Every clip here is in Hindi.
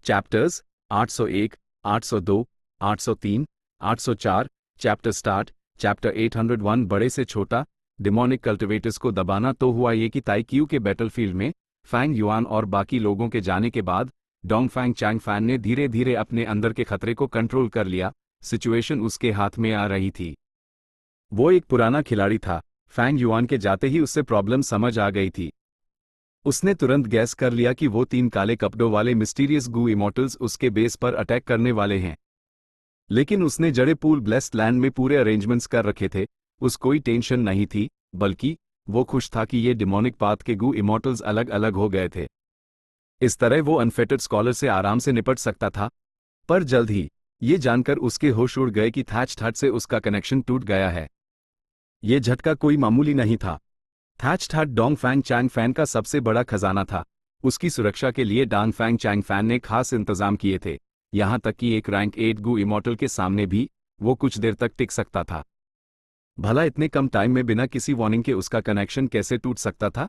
Chapters 801, 802, 803, 804, chapter start. चैप्टर 801 बड़े से छोटा डिमोनिक कल्टिवेटर्स को दबाना। तो हुआ ये कि ताइक्यू के बैटलफील्ड में फैंग युआन और बाकी लोगों के जाने के बाद डोंगफैंग चैंगफैन ने धीरे धीरे अपने अंदर के खतरे को कंट्रोल कर लिया। सिचुएशन उसके हाथ में आ रही थी। वो एक पुराना खिलाड़ी था। फैंग युआन के जाते ही उससे प्रॉब्लम समझ आ गई थी। उसने तुरंत गैस कर लिया कि वो 3 काले कपड़ों वाले मिस्टीरियस गू इमोर्टल्स उसके बेस पर अटैक करने वाले हैं। लेकिन उसने जड़े पूल ब्लेस्ड लैंड में पूरे अरेंजमेंट्स कर रखे थे। उस कोई टेंशन नहीं थी, बल्कि वो खुश था कि ये डिमोनिक पाथ के गू इमोर्टल्स अलग अलग हो गए थे। इस तरह वो अनफेटेड स्कॉलर से आराम से निपट सकता था। पर जल्द ही ये जानकर उसके होश उड़ गए कि थैच्ड हट से उसका कनेक्शन टूट गया है। ये झटका कोई मामूली नहीं था। थैच्ड हट डोंगफैंग चैंगफैन का सबसे बड़ा खजाना था। उसकी सुरक्षा के लिए डोंगफैंग चैंगफैन ने खास इंतजाम किए थे। यहां तक कि एक रैंक 8 गू इमोर्टल के सामने भी वो कुछ देर तक टिक सकता था। भला इतने कम टाइम में बिना किसी वार्निंग के उसका कनेक्शन कैसे टूट सकता था?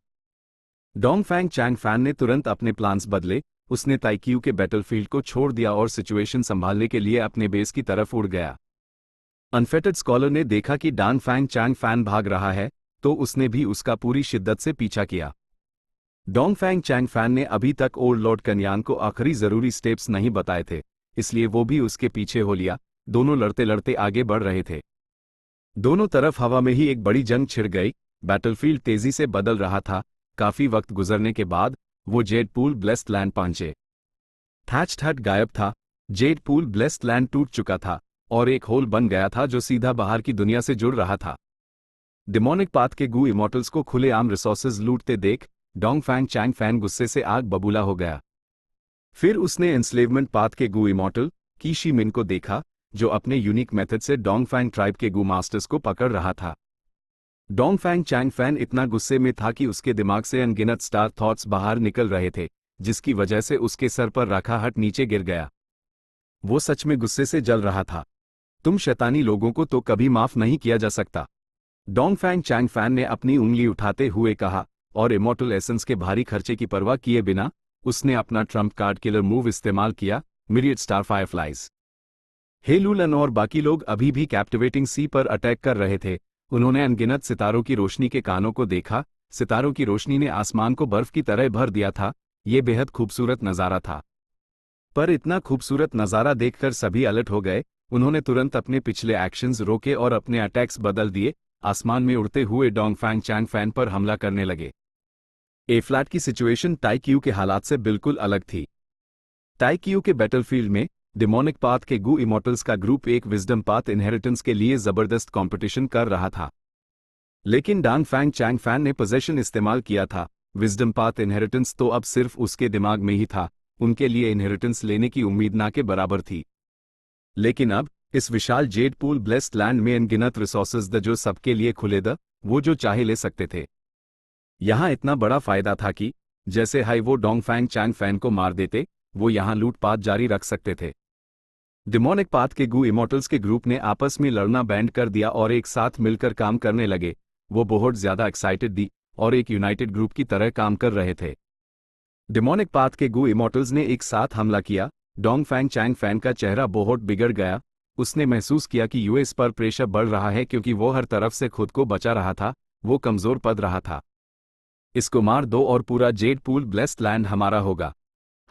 डोंगफैंग चैंगफैन ने तुरंत अपने प्लान्स बदले। उसने ताइक्यू के बैटलफील्ड को छोड़ दिया और सिचुएशन संभालने के लिए अपने बेस की तरफ उड़ गया। अनफेटेड स्कॉलर ने देखा कि डोंगफैंग चैंगफैन भाग रहा है, तो उसने भी उसका पूरी शिद्दत से पीछा किया। डोंगफैंग चैंगफैन ने अभी तक ओल्ड लॉर्ड कन्यान को आखिरी जरूरी स्टेप्स नहीं बताए थे, इसलिए वो भी उसके पीछे हो लिया। दोनों लड़ते लड़ते आगे बढ़ रहे थे। दोनों तरफ हवा में ही एक बड़ी जंग छिड़ गई। बैटलफील्ड तेजी से बदल रहा था। काफी वक्त गुजरने के बाद वो जेड पूल ब्लेस्ड लैंड पहुंचे। थैच्ड हट गायब था। जेड पूल ब्लेस्ड लैंड टूट चुका था और एक होल बन गया था जो सीधा बाहर की दुनिया से जुड़ रहा था। डिमोनिक पाथ के गू इमोर्टल्स को खुलेआम रिसोर्सेज लूटते देख डोंगफैंग चैंगफैन गुस्से से आग बबूला हो गया। फिर उसने एंस्लेवमेंट पाथ के गू इमोर्टल कीशी मिन को देखा, जो अपने यूनिक मेथड से डोंगफैंग ट्राइब के गू मास्टर्स को पकड़ रहा था। डोंगफैंग चैंगफैन इतना गुस्से में था कि उसके दिमाग से अनगिनत स्टार थॉट्स बाहर निकल रहे थे, जिसकी वजह से उसके सर पर रखा हट नीचे गिर गया। वो सच में गुस्से से जल रहा था। तुम शैतानी लोगों को तो कभी माफ नहीं किया जा सकता, डोंगफैंग चैंगफैन ने अपनी उंगली उठाते हुए कहा, और इमोर्टल एसेंस के भारी खर्चे की परवाह किए बिना उसने अपना ट्रम्प कार्ड किलर मूव इस्तेमाल किया, मिरियड स्टार फायरफ्लाइज। हे लूलन और बाकी लोग अभी भी कैप्टिवेटिंग सी पर अटैक कर रहे थे। उन्होंने अनगिनत सितारों की रोशनी के कानों को देखा। सितारों की रोशनी ने आसमान को बर्फ की तरह भर दिया था। ये बेहद खूबसूरत नज़ारा था। पर इतना खूबसूरत नज़ारा देखकर सभी अलर्ट हो गए। उन्होंने तुरंत अपने पिछले एक्शंस रोके और अपने अटैक्स बदल दिए। आसमान में उड़ते हुए डोंगफैंग चैंगफैन पर हमला करने लगे। ए फ्लैट की सिचुएशन ताइक्यू के हालात से बिल्कुल अलग थी। ताइक्यू के बैटलफील्ड में डिमोनिक पाथ के गू इमोर्टल्स का ग्रुप एक विजडम पाथ इनहेरिटेंस के लिए जबरदस्त कंपटीशन कर रहा था। लेकिन डोंगफैंग चैंगफैन ने पोजेशन इस्तेमाल किया था। विजडम पाथ इनहेरिटेंस तो अब सिर्फ उसके दिमाग में ही था। उनके लिए इनहेरिटेंस लेने की उम्मीद ना के बराबर थी। लेकिन अब इस विशाल जेड पूल ब्लेस्ड लैंड में अनगिनत रिसोर्सेज द जो सबके लिए खुले द वो जो चाहे ले सकते थे। यहां इतना बड़ा फायदा था कि जैसे हाई वो डोंगफैंग चैंगफैन को मार देते, वो यहां लूटपाट जारी रख सकते थे। डिमोनिक पाथ के गू इमोर्टल्स के ग्रुप ने आपस में लड़ना बैंड कर दिया और एक साथ मिलकर काम करने लगे। वो बहुत ज्यादा एक्साइटेड दी और एक यूनाइटेड ग्रुप की तरह काम कर रहे थे। डिमोनिक पाथ के गू इमोर्टल्स ने एक साथ हमला किया। डोंगफैंग चैंगफैन का चेहरा बहुत बिगड़ गया। उसने महसूस किया कि यूएस पर प्रेशर बढ़ रहा है, क्योंकि वो हर तरफ से खुद को बचा रहा था। वो कमजोर पड़ रहा था। इसको मार दो और पूरा जेड पूल ब्लेस्ड लैंड हमारा होगा,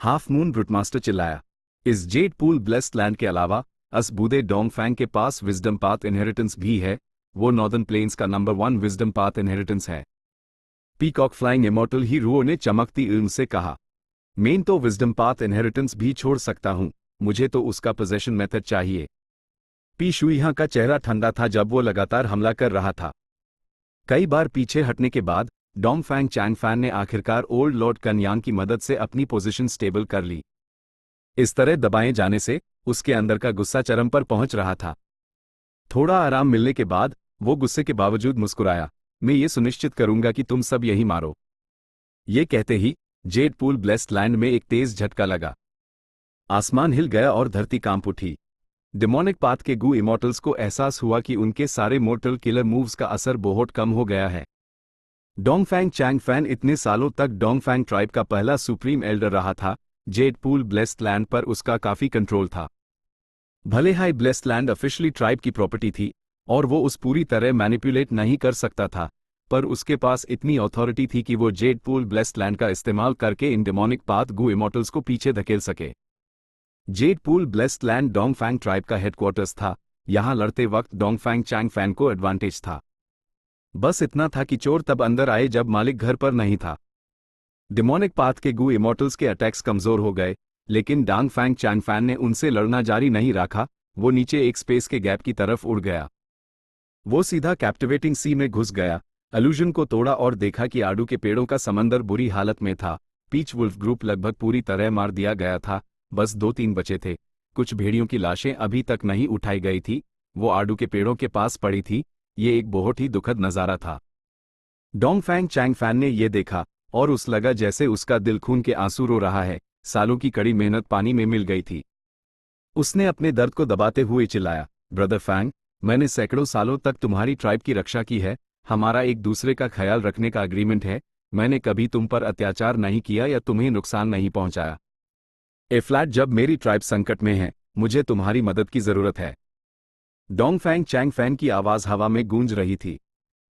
हाफ मून ब्रूटमास्टर चिल्लाया। इस जेड पूल ब्लेस्ड लैंड के अलावा असबूदे डोंगफैंग के पास विजडम पाथ इनहेरिटेंस भी है। वो नॉर्दर्न प्लेन्स का नंबर 1 विजडम पाथ इनहेरिटेंस है। पीकॉक फ्लाइंग इमोर्टल हीरो ने चमकती इल्म से कहा, मैं तो विजडम पाथ इनहेरिटेंस भी छोड़ सकता हूं, मुझे तो उसका पोजेशन मेथड चाहिए। पी शुइहा का चेहरा ठंडा था जब वो लगातार हमला कर रहा था। कई बार पीछे हटने के बाद डोंगफैंग चैंगफैन ने आखिरकार ओल्ड लॉर्ड कन्यांग की मदद से अपनी पोजीशन स्टेबल कर ली। इस तरह दबाए जाने से उसके अंदर का गुस्सा चरम पर पहुंच रहा था। थोड़ा आराम मिलने के बाद वो गुस्से के बावजूद मुस्कुराया, मैं ये सुनिश्चित करूंगा कि तुम सब यही मारो। ये कहते ही जेड पूल ब्लेस्ड लैंड में एक तेज झटका लगा। आसमान हिल गया और धरती कांप उठी। डिमोनिक पाथ के गू इमोर्टल्स को एहसास हुआ कि उनके सारे मोर्टल किलर मूव्स का असर बहुत कम हो गया है। डोंगफैंग चैंगफैन इतने सालों तक डोंगफैंग ट्राइब का पहला सुप्रीम एल्डर रहा था, जेड पूल ब्लेस्ड लैंड पर उसका काफी कंट्रोल था। भले high blessed land officially tribe की प्रॉपर्टी थी और वो उस पूरी तरह मैनिपुलेट नहीं कर सकता था, पर उसके पास इतनी अथॉरिटी थी कि वो जेड पूल ब्लेस्ड लैंड का इस्तेमाल करके इन डेमोनिक पाथ गू इमॉर्टल्स को पीछे धकेल सके। Jade pool blessed land Dongfang tribe का हेडक्वार्टर्स था। यहां लड़ते वक्त डोंगफैंग चैंगफैन को एडवांटेज था। बस इतना था कि चोर तब अंदर आए जब मालिक घर पर नहीं था। डेमोनिक पाथ के गू इमॉर्टल्स के अटैक्स कमजोर हो गए, लेकिन डोंगफैंग चैंगफैन ने उनसे लड़ना जारी नहीं रखा। वो नीचे एक स्पेस के गैप की तरफ उड़ गया। वो सीधा कैप्टिवेटिंग सी में घुस गया, इल्यूजन को तोड़ा और देखा कि आड़ू के पेड़ों का समंदर बुरी हालत में था। पीच वुल्फ ग्रुप लगभग पूरी तरह मार दिया गया था, बस 2-3 बचे थे। कुछ भेड़ियों की लाशें अभी तक नहीं उठाई गई थी, वो आड़ू के पेड़ों के पास पड़ी थी। ये एक बहुत ही दुखद नज़ारा था। डोंगफैंग चैंगफैन ने ये देखा और उस लगा जैसे उसका दिल खून के आंसू रो रहा है। सालों की कड़ी मेहनत पानी में मिल गई थी। उसने अपने दर्द को दबाते हुए चिल्लाया, ब्रदर फैंग, मैंने सैकड़ों सालों तक तुम्हारी ट्राइब की रक्षा की है। हमारा एक दूसरे का ख्याल रखने का एग्रीमेंट है। मैंने कभी तुम पर अत्याचार नहीं किया या तुम्हें नुकसान नहीं पहुंचाया। ए फ्लैट, जब मेरी ट्राइब संकट में है, मुझे तुम्हारी मदद की जरूरत है। डोंगफैंग चैंगफैन की आवाज हवा में गूंज रही थी।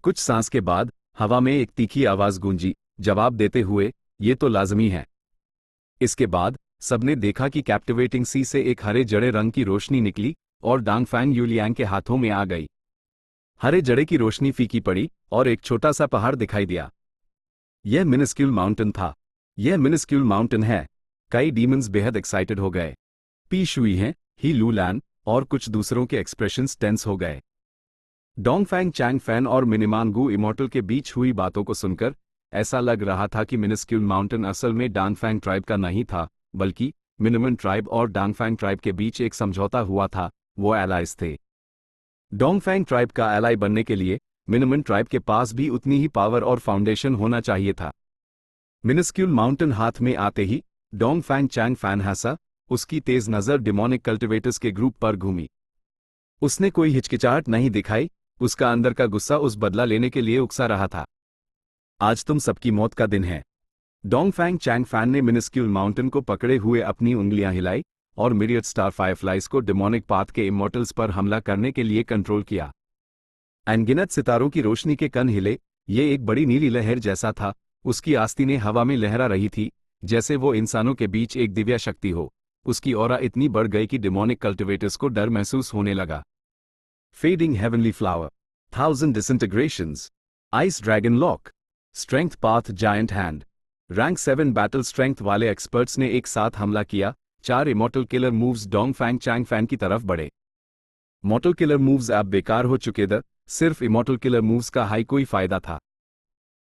कुछ सांस के बाद हवा में एक तीखी आवाज गूंजी, जवाब देते हुए, ये तो लाजमी है। इसके बाद सबने देखा कि कैप्टिवेटिंग सी से एक हरे जड़े रंग की रोशनी निकली और डोंगफैंग यूलियांग के हाथों में आ गई। हरे जड़े की रोशनी फीकी पड़ी और एक छोटा सा पहाड़ दिखाई दिया। यह मिनिस्क्यूल माउंटेन था। यह मिनिस्क्यूल माउंटेन है। कई डीमंस बेहद एक्साइटेड हो गए। पी शुई हैं, ही लूलैन और कुछ दूसरों के एक्सप्रेशंस टेंस हो गए। डोंगफैंग चैंगफैन और मिनिमान गू इमॉर्टल के बीच हुई बातों को सुनकर ऐसा लग रहा था कि मिनिस्क्यूल माउंटेन असल में डोंगफैंग ट्राइब का नहीं था, बल्कि मिनिमन ट्राइब और डोंगफैंग ट्राइब के बीच एक समझौता हुआ था। वो एलाइज थे। डोंगफैंग ट्राइब का एलाई बनने के लिए मिनिमन ट्राइब के पास भी उतनी ही पावर और फाउंडेशन होना चाहिए था। मिनिस्क्यूल माउंटेन हाथ में आते ही डोंगफैंग चैंगफैन हंसा। उसकी तेज नजर डेमोनिक कल्टिवेटर्स के ग्रुप पर घूमी। उसने कोई हिचकिचाहट नहीं दिखाई। उसका अंदर का गुस्सा उस बदला लेने के लिए उकसा रहा था। आज तुम सबकी मौत का दिन है। डोंगफैंग चैंगफैन ने मिनिस्क्यूल माउंटेन को पकड़े हुए अपनी उंगलियां हिलाई और मिरियड स्टार फायरफ्लाइज को डेमोनिक पाथ के इमॉर्टल्स पर हमला करने के लिए कंट्रोल किया। अनगिनत सितारों की रोशनी के कण हिले। ये एक बड़ी नीली लहर जैसा था। उसकी आस्तीनें हवा में लहरा रही थी, जैसे वो इंसानों के बीच एक दिव्य शक्ति हो। उसकी ऑरा इतनी बढ़ गई कि डेमोनिक कल्टिवेटर्स को डर महसूस होने लगा। Fading heavenly flower, 1000 disintegrations, ice dragon lock, strength path giant hand. Rank 7 battle strength वाले एक्सपर्ट्स ने एक साथ हमला किया। 4 immortal killer moves Dongfang Changfan की तरफ बढ़े। मॉर्टल किलर मूव्स अब बेकार हो चुके थे। सिर्फ इमॉर्टल किलर मूव्स का हाई कोई फायदा था।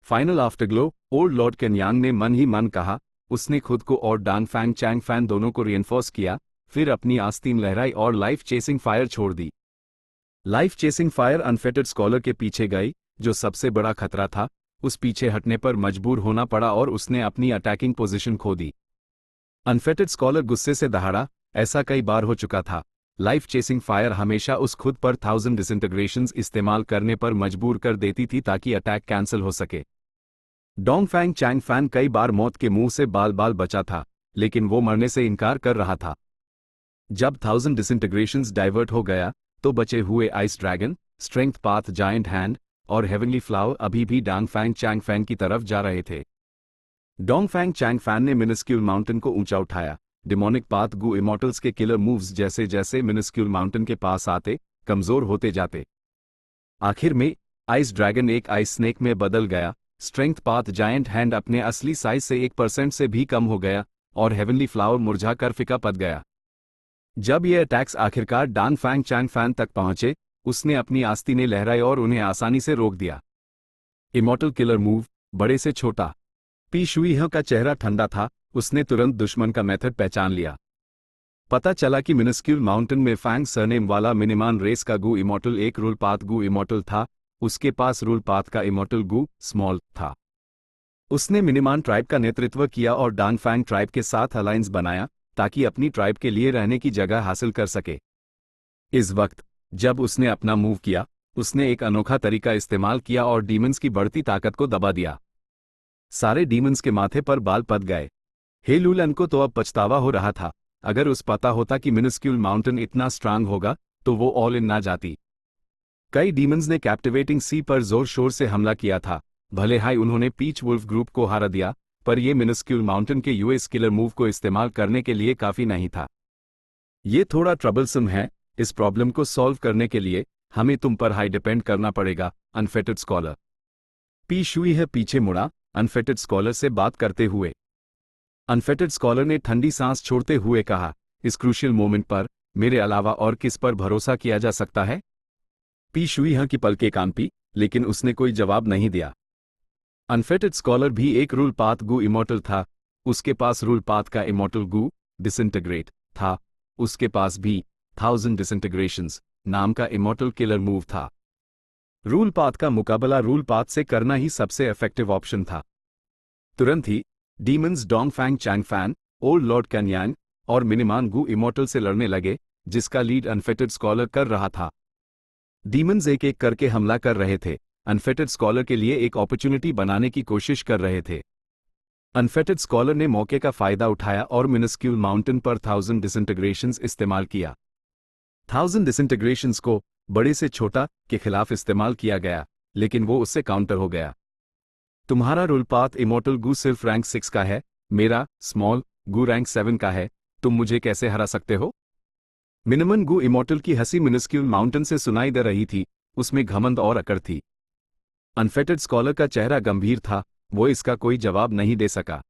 फाइनल आफ्टरग्लो, ओल्ड लॉर्ड केन्यांग ने मन ही मन कहा। उसने खुद को और डोंगफैंग चैंगफैन दोनों को रिइंफोर्स किया, फिर अपनी आस्तीन लहराई और लाइफ चेसिंग फायर छोड़ दी। Life chasing fire unfettered scholar के पीछे गई, जो सबसे बड़ा खतरा था। उस पीछे हटने पर मजबूर होना पड़ा और उसने अपनी अटैकिंग पोजीशन खो दी। अनफेटेड स्कॉलर गुस्से से दहाड़ा। ऐसा कई बार हो चुका था। लाइफ चेसिंग फायर हमेशा उस खुद पर 1000 डिसइंटीग्रेशंस इस्तेमाल करने पर मजबूर कर देती थी ताकि अटैक कैंसिल हो सके। डोंगफैंग चैंगफैन कई बार मौत के मुंह से बाल बाल बचा था, लेकिन वो मरने से इनकार कर रहा था। जब 1000 डिसइंटीग्रेशंस डाइवर्ट हो गया, तो बचे हुए ice dragon, strength path giant hand और हेवनली फ्लावर अभी भी डोंगफैंग चैंगफैन की तरफ जा रहे थे। डोंगफैंग चैंगफैन ने मिनिस्क्यूल माउंटेन को ऊंचा उठाया। डेमोनिक पाथ गू इमॉर्टल्स के किलर मूव्स जैसे जैसे मिनिस्क्यूल माउंटेन के पास आते, कमजोर होते जाते। आखिर में आइस ड्रैगन एक आइस स्नेक में बदल गया। स्ट्रेंथ पाथ जायंट हैंड अपने असली साइज से 1% से भी कम हो गया और हेवनली फ्लावर मुरझा कर फीका पड़ गया। जब ये अटैक्स आखिरकार डोंगफैंग चैंगफैन तक पहुंचे, उसने अपनी आस्तीनें लहराई और उन्हें आसानी से रोक दिया। इमॉर्टल किलर मूव, बड़े से छोटा। पी शुई का चेहरा ठंडा था। उसने तुरंत दुश्मन का मेथड पहचान लिया। पता चला कि मिनिस्क्यूल माउंटेन में फैंग सरनेम वाला मिनिमान रेस का गू इमॉर्टल एक रूल पाथ गू इमॉर्टल था। उसके पास रूल पाथ का इमॉर्टल गू स्मॉल था। उसने मिनिमान ट्राइब का नेतृत्व किया और डोंगफैंग ट्राइब के साथ अलायंस बनाया ताकि अपनी ट्राइब के लिए रहने की जगह हासिल कर सके। इस वक्त जब उसने अपना मूव किया, उसने एक अनोखा तरीका इस्तेमाल किया और डीमंस की बढ़ती ताकत को दबा दिया। सारे डीमंस के माथे पर बाल पड़ गए। हे लूलन को तो अब पछतावा हो रहा था। अगर उस पता होता कि मिनिस्क्यूल माउंटेन इतना स्ट्रांग होगा तो वो ऑल इन ना जाती। कई डीमंस ने कैप्टिवेटिंग सी पर जोर शोर से हमला किया था। भले हाई उन्होंने पीच वुल्फ ग्रुप को हरा दिया, पर ये मिनिस्क्यूल माउंटेन के यूएस किलर मूव को इस्तेमाल करने के लिए काफी नहीं था। ये थोड़ा ट्रबलसम है। इस प्रॉब्लम को सॉल्व करने के लिए हमें तुम पर हाई डिपेंड करना पड़ेगा, अनफेटेड स्कॉलर। पी शुई है पीछे मुड़ा अनफेटेड स्कॉलर से बात करते हुए। अनफेटेड स्कॉलर ने ठंडी सांस छोड़ते हुए कहा, इस क्रूशियल मोमेंट पर मेरे अलावा और किस पर भरोसा किया जा सकता है? पी शुई हाँ की पलकें कांपी, लेकिन उसने कोई जवाब नहीं दिया। अनफेटेड स्कॉलर भी एक रूल पाथ गू इमॉर्टल था। उसके पास रूल पाथ का इमॉर्टल गू डिसइंटीग्रेट था। उसके पास भी 1000 डिसइंटीग्रेशंस नाम का इमॉर्टल किलर मूव था। रूल पाथ का मुकाबला रूल पाथ से करना ही सबसे इफेक्टिव ऑप्शन था। तुरंत ही डीमंस डोंगफैंग चैंगफैन, ओल्ड लॉर्ड कैन्यांग और मिनिमान गू इमॉर्टल से लड़ने लगे, जिसका लीड अनफेटेड स्कॉलर कर रहा था। डीमंस एक एक करके हमला कर रहे थे, अनफेटेड स्कॉलर के लिए एक अपॉर्चुनिटी बनाने की कोशिश कर रहे थे। अनफेटेड स्कॉलर ने मौके का फायदा उठाया और मिनिस्क्यूल माउंटेन पर 1000 डिसइंटीग्रेशंस इस्तेमाल किया। 1000 डिसइंटीग्रेशंस को बड़े से छोटा के खिलाफ इस्तेमाल किया गया, लेकिन वो उससे काउंटर हो गया। तुम्हारा रूल पाथ इमॉर्टल गू सिर्फ रैंक 6 का है, मेरा स्मॉल गू रैंक 7 का है, तुम मुझे कैसे हरा सकते हो? मिनिमम गू इमॉर्टल की हंसी मिनिस्क्यूल माउंटेन से सुनाई दे रही थी, उसमें घमंड और अकड़ थी। अनफेटेड स्कॉलर का चेहरा गंभीर था, वो इसका कोई जवाब नहीं दे सका।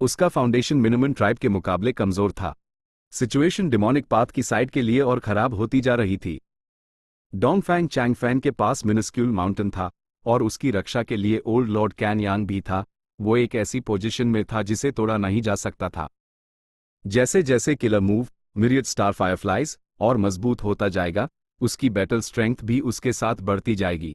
उसका फाउंडेशन मिनिमम ट्राइब के मुकाबले कमजोर था। सिचुएशन डिमोनिक पाथ की साइड के लिए और खराब होती जा रही थी। डोंगफैंग चैंगफैन के पास मिनिस्क्यूल माउंटेन था और उसकी रक्षा के लिए ओल्ड लॉर्ड कैनयांग भी था। वो एक ऐसी पोजीशन में था जिसे तोड़ा नहीं जा सकता था। जैसे जैसे killer move myriad star fireflies और मजबूत होता जाएगा, उसकी बैटल स्ट्रेंथ भी उसके साथ बढ़ती जाएगी।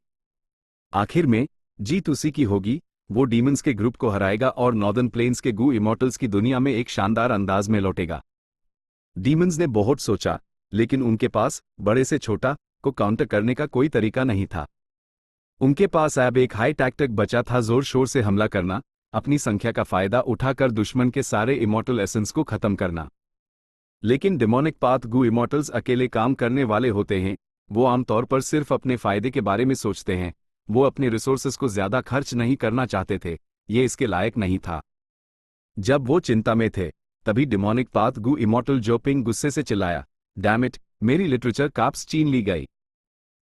आखिर में जीत उसी की होगी। वो डीमंस के ग्रुप को हराएगा और नॉर्दर्न प्लेन्स के गू इमॉर्टल्स की दुनिया में एक शानदार अंदाज में लौटेगा। डीमंस ने बहुत सोचा, लेकिन उनके पास बड़े से छोटा को काउंटर करने का कोई तरीका नहीं था। उनके पास अब एक हाई टैक्टिक बचा था, जोर शोर से हमला करना, अपनी संख्या का फायदा उठाकर दुश्मन के सारे इमॉर्टल एसेंस को खत्म करना। लेकिन डिमोनिक पाथ गू इमॉर्टल्स अकेले काम करने वाले होते हैं। वो आमतौर पर सिर्फ अपने फायदे के बारे में सोचते हैं। वो अपने रिसोर्सेस को ज्यादा खर्च नहीं करना चाहते थे, ये इसके लायक नहीं था। जब वो चिंता में थे, तभी डिमोनिक पाथ गू इमॉर्टल जोपिंग गुस्से से चिल्लाया, डैम इट, मेरी लिटरेचर काप्स छीन ली गई।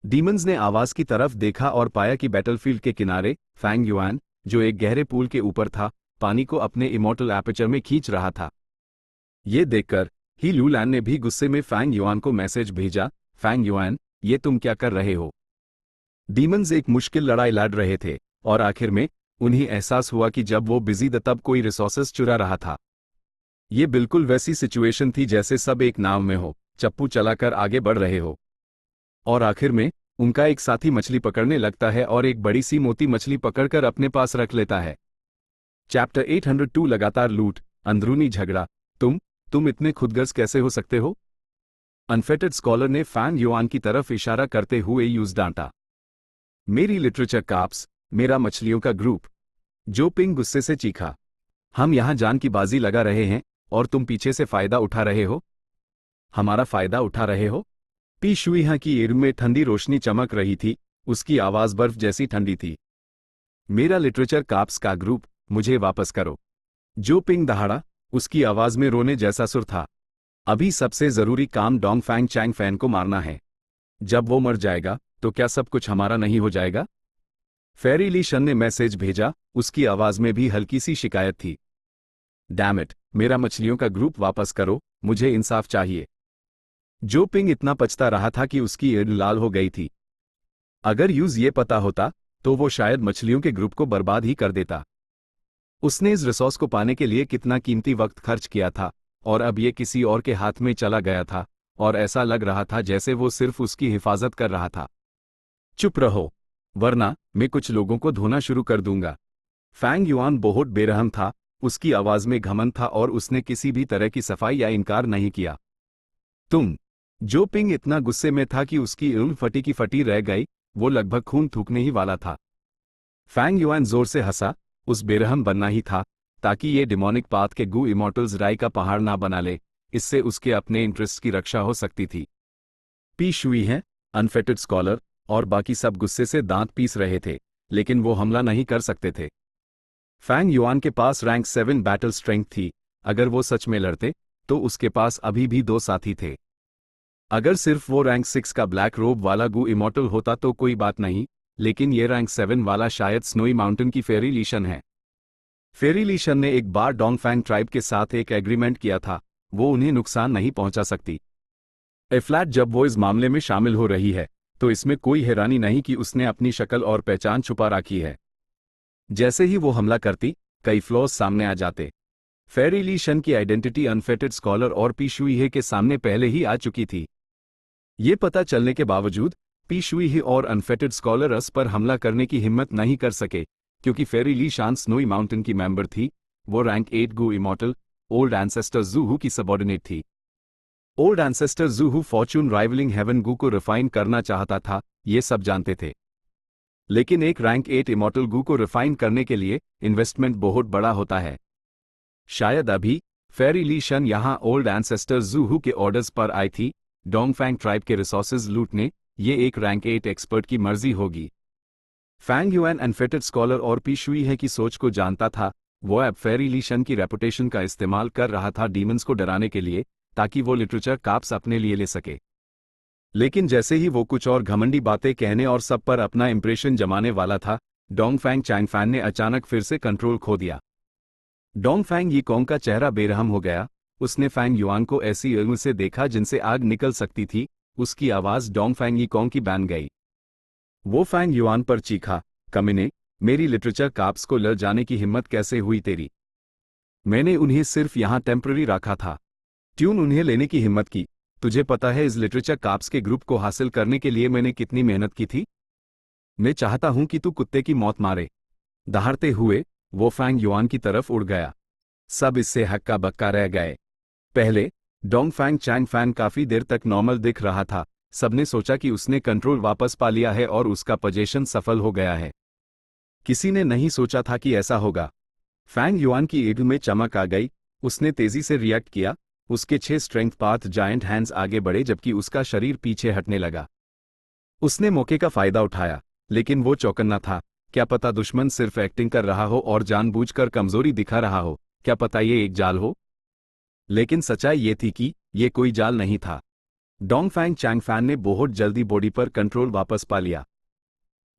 डीमंस ने आवाज की तरफ देखा और पाया कि बैटलफील्ड के किनारे फैंग युआन, जो एक गहरे पूल के ऊपर था, पानी को अपने इमॉर्टल एपर्चर में खींच रहा था। ये देखकर ही लूलैन ने भी गुस्से में फैंग युआन को मैसेज भेजा, फैंग युआन, ये तुम क्या कर रहे हो? डीमंस एक मुश्किल लड़ाई लड़ रहे थे और आखिर में उन्हें एहसास हुआ कि जब वो बिजी थे तब कोई रिसोर्सेस चुरा रहा था। ये बिल्कुल वैसी सिचुएशन थी जैसे सब एक नाव में हो, चप्पू चलाकर आगे बढ़ रहे हो और आखिर में उनका एक साथी मछली पकड़ने लगता है और एक बड़ी सी मोती मछली पकड़कर अपने पास रख लेता है। चैप्टर 802 लगातार लूट, अंदरूनी झगड़ा। तुम इतने खुदगर्ज कैसे हो सकते हो? अनफेटेड स्कॉलर ने फैंग युआन की तरफ इशारा करते हुए यूज डांटा। मेरी लिटरेचर काप्स, मेरा मछलियों का ग्रुप। जो पिंग गुस्से से चीखा, हम यहां जान की बाजी लगा रहे हैं और तुम पीछे से फायदा उठा रहे हो। हमारा फायदा उठा रहे हो? पी शुईहा की एड़ में ठंडी रोशनी चमक रही थी, उसकी आवाज बर्फ जैसी ठंडी थी। मेरा लिटरेचर काप्स का ग्रुप, मुझे वापस करो। जो पिंग दहाड़ा, उसकी आवाज में रोने जैसा सुर था। अभी सबसे जरूरी काम डोंगफैंग चैंगफैन को मारना है। जब वो मर जाएगा तो क्या सब कुछ हमारा नहीं हो जाएगा? फेरी ली शन ने मैसेज भेजा, उसकी आवाज में भी हल्की सी शिकायत थी। डैम इट, मेरा मछलियों का ग्रुप वापस करो, मुझे इंसाफ चाहिए। जो पिंग इतना पछता रहा था कि उसकी एड़ लाल हो गई थी। अगर यूज ये पता होता तो वो शायद मछलियों के ग्रुप को बर्बाद ही कर देता। उसने इस रिसोर्स को पाने के लिए कितना कीमती वक्त खर्च किया था और अब ये किसी और के हाथ में चला गया था और ऐसा लग रहा था जैसे वो सिर्फ उसकी हिफाजत कर रहा था। चुप रहो, वरना मैं कुछ लोगों को धोना शुरू कर दूंगा। फैंग युआन बहुत बेरहम था, उसकी आवाज में घमंड था और उसने किसी भी तरह की सफाई या इनकार नहीं किया। जो पिंग इतना गुस्से में था कि उसकी ऊँग फटी की फटी रह गई, वो लगभग खून थूकने ही वाला था। फैंग युआन जोर से हंसा, उस बेरहम बनना ही था ताकि ये डिमोनिक पाथ के गू इमॉर्टल्स राय का पहाड़ ना बना ले, इससे उसके अपने इंटरेस्ट की रक्षा हो सकती थी। पी शुई है, अनफेटेड स्कॉलर और बाकी सब गुस्से से दांत पीस रहे थे, लेकिन वो हमला नहीं कर सकते थे। फैंग युआन के पास रैंक 7 बैटल स्ट्रेंथ थी, अगर वो सच में लड़ते तो उसके पास अभी भी 2 साथी थे। अगर सिर्फ वो रैंक 6 का ब्लैक रोब वाला गू इमॉर्टल होता तो कोई बात नहीं, लेकिन ये रैंक 7 वाला शायद स्नोई माउंटेन की फेरी लीशन है। फेरी लीशन ने एक बार डोंगफैंग ट्राइब के साथ एक एग्रीमेंट किया था, वो उन्हें नुकसान नहीं पहुंचा सकती। एफ्लैट जब वो इस मामले में शामिल हो रही है तो इसमें कोई हैरानी नहीं कि उसने अपनी शक्ल और पहचान छुपा रखी है। जैसे ही वो हमला करती, कई फ्लॉज सामने आ जाते। फेरी लीशन की आइडेंटिटी अनफेटेड स्कॉलर और पी शुई के सामने पहले ही आ चुकी थी। ये पता चलने के बावजूद पी शुई और अनफेटेड स्कॉलर अस पर हमला करने की हिम्मत नहीं कर सके, क्योंकि फेरी लीशान स्नोई माउंटेन की मेंबर थी। वो rank 8 Gu immortal old ancestor Juhu की सबऑर्डिनेट थी। Old ancestor Juhu fortune rivaling heaven Gu को रिफाइन करना चाहता था, ये सब जानते थे। लेकिन एक रैंक 8 इमॉर्टल गू को रिफाइन करने के लिए इन्वेस्टमेंट बहुत बड़ा होता है। शायद अभी फेरी लीशन यहां ओल्ड एंसेस्टर जूहू के ऑर्डर्स पर आई थी, डोंगफैंग ट्राइब के रिसोर्सेज लूटने। ये एक रैंक 8 एक्सपर्ट की मर्जी होगी। फैंग युआन अनफेटेड स्कॉलर और पी शुई की सोच को जानता था। वो अब फेरी लीशन की रेपुटेशन का इस्तेमाल कर रहा था डीमंस को डराने के लिए, ताकि वो लिटरेचर काप्स अपने लिए ले सके। लेकिन जैसे ही वो कुछ और घमंडी बातें कहने और सब पर अपना इंप्रेशन जमाने वाला था, डोंगफैंग चैंगफैन ने अचानक फिर से कंट्रोल खो दिया। डोंगफैंग यीकोंग का चेहरा बेरहम हो गया। उसने फैंग युआन को ऐसी उंगल से देखा जिनसे आग निकल सकती थी। उसकी आवाज डोंगफैंग यीकोंग की बन गई। वो फैंग युआन पर चीखा, कमीने, मेरी लिटरेचर काप्स को लड़ जाने की हिम्मत कैसे हुई तेरी? मैंने उन्हें सिर्फ यहां टेम्पररी रखा था। ट्यून उन्हें लेने की हिम्मत की। तुझे पता है इस लिटरेचर काप्स के ग्रुप को हासिल करने के लिए मैंने कितनी मेहनत की थी? मैं चाहता हूं कि तू कुत्ते की मौत मारे। दहाड़ते हुए वो फैंग युआन की तरफ उड़ गया। सब इससे हक्का बक्का रह गए। पहले डोंगफैंग चैंगफैन काफी देर तक नॉर्मल दिख रहा था। सबने सोचा कि उसने कंट्रोल वापस पा लिया है और उसका पोजीशन सफल हो गया है। किसी ने नहीं सोचा था कि ऐसा होगा। फैंग युआन की ईद में चमक आ गई। उसने तेजी से रिएक्ट किया। उसके 6 स्ट्रेंथ पाथ जायंट हैंड्स आगे बढ़े जबकि उसका शरीर पीछे हटने लगा। उसने मौके का फायदा उठाया, लेकिन वो चौकन्ना था। क्या पता दुश्मन सिर्फ एक्टिंग कर रहा हो और जानबूझकर कमजोरी दिखा रहा हो। क्या पता ये एक जाल हो। लेकिन सच्चाई ये थी कि ये कोई जाल नहीं था। डोंगफैंग चैंगफैन ने बहुत जल्दी बॉडी पर कंट्रोल वापस पा लिया।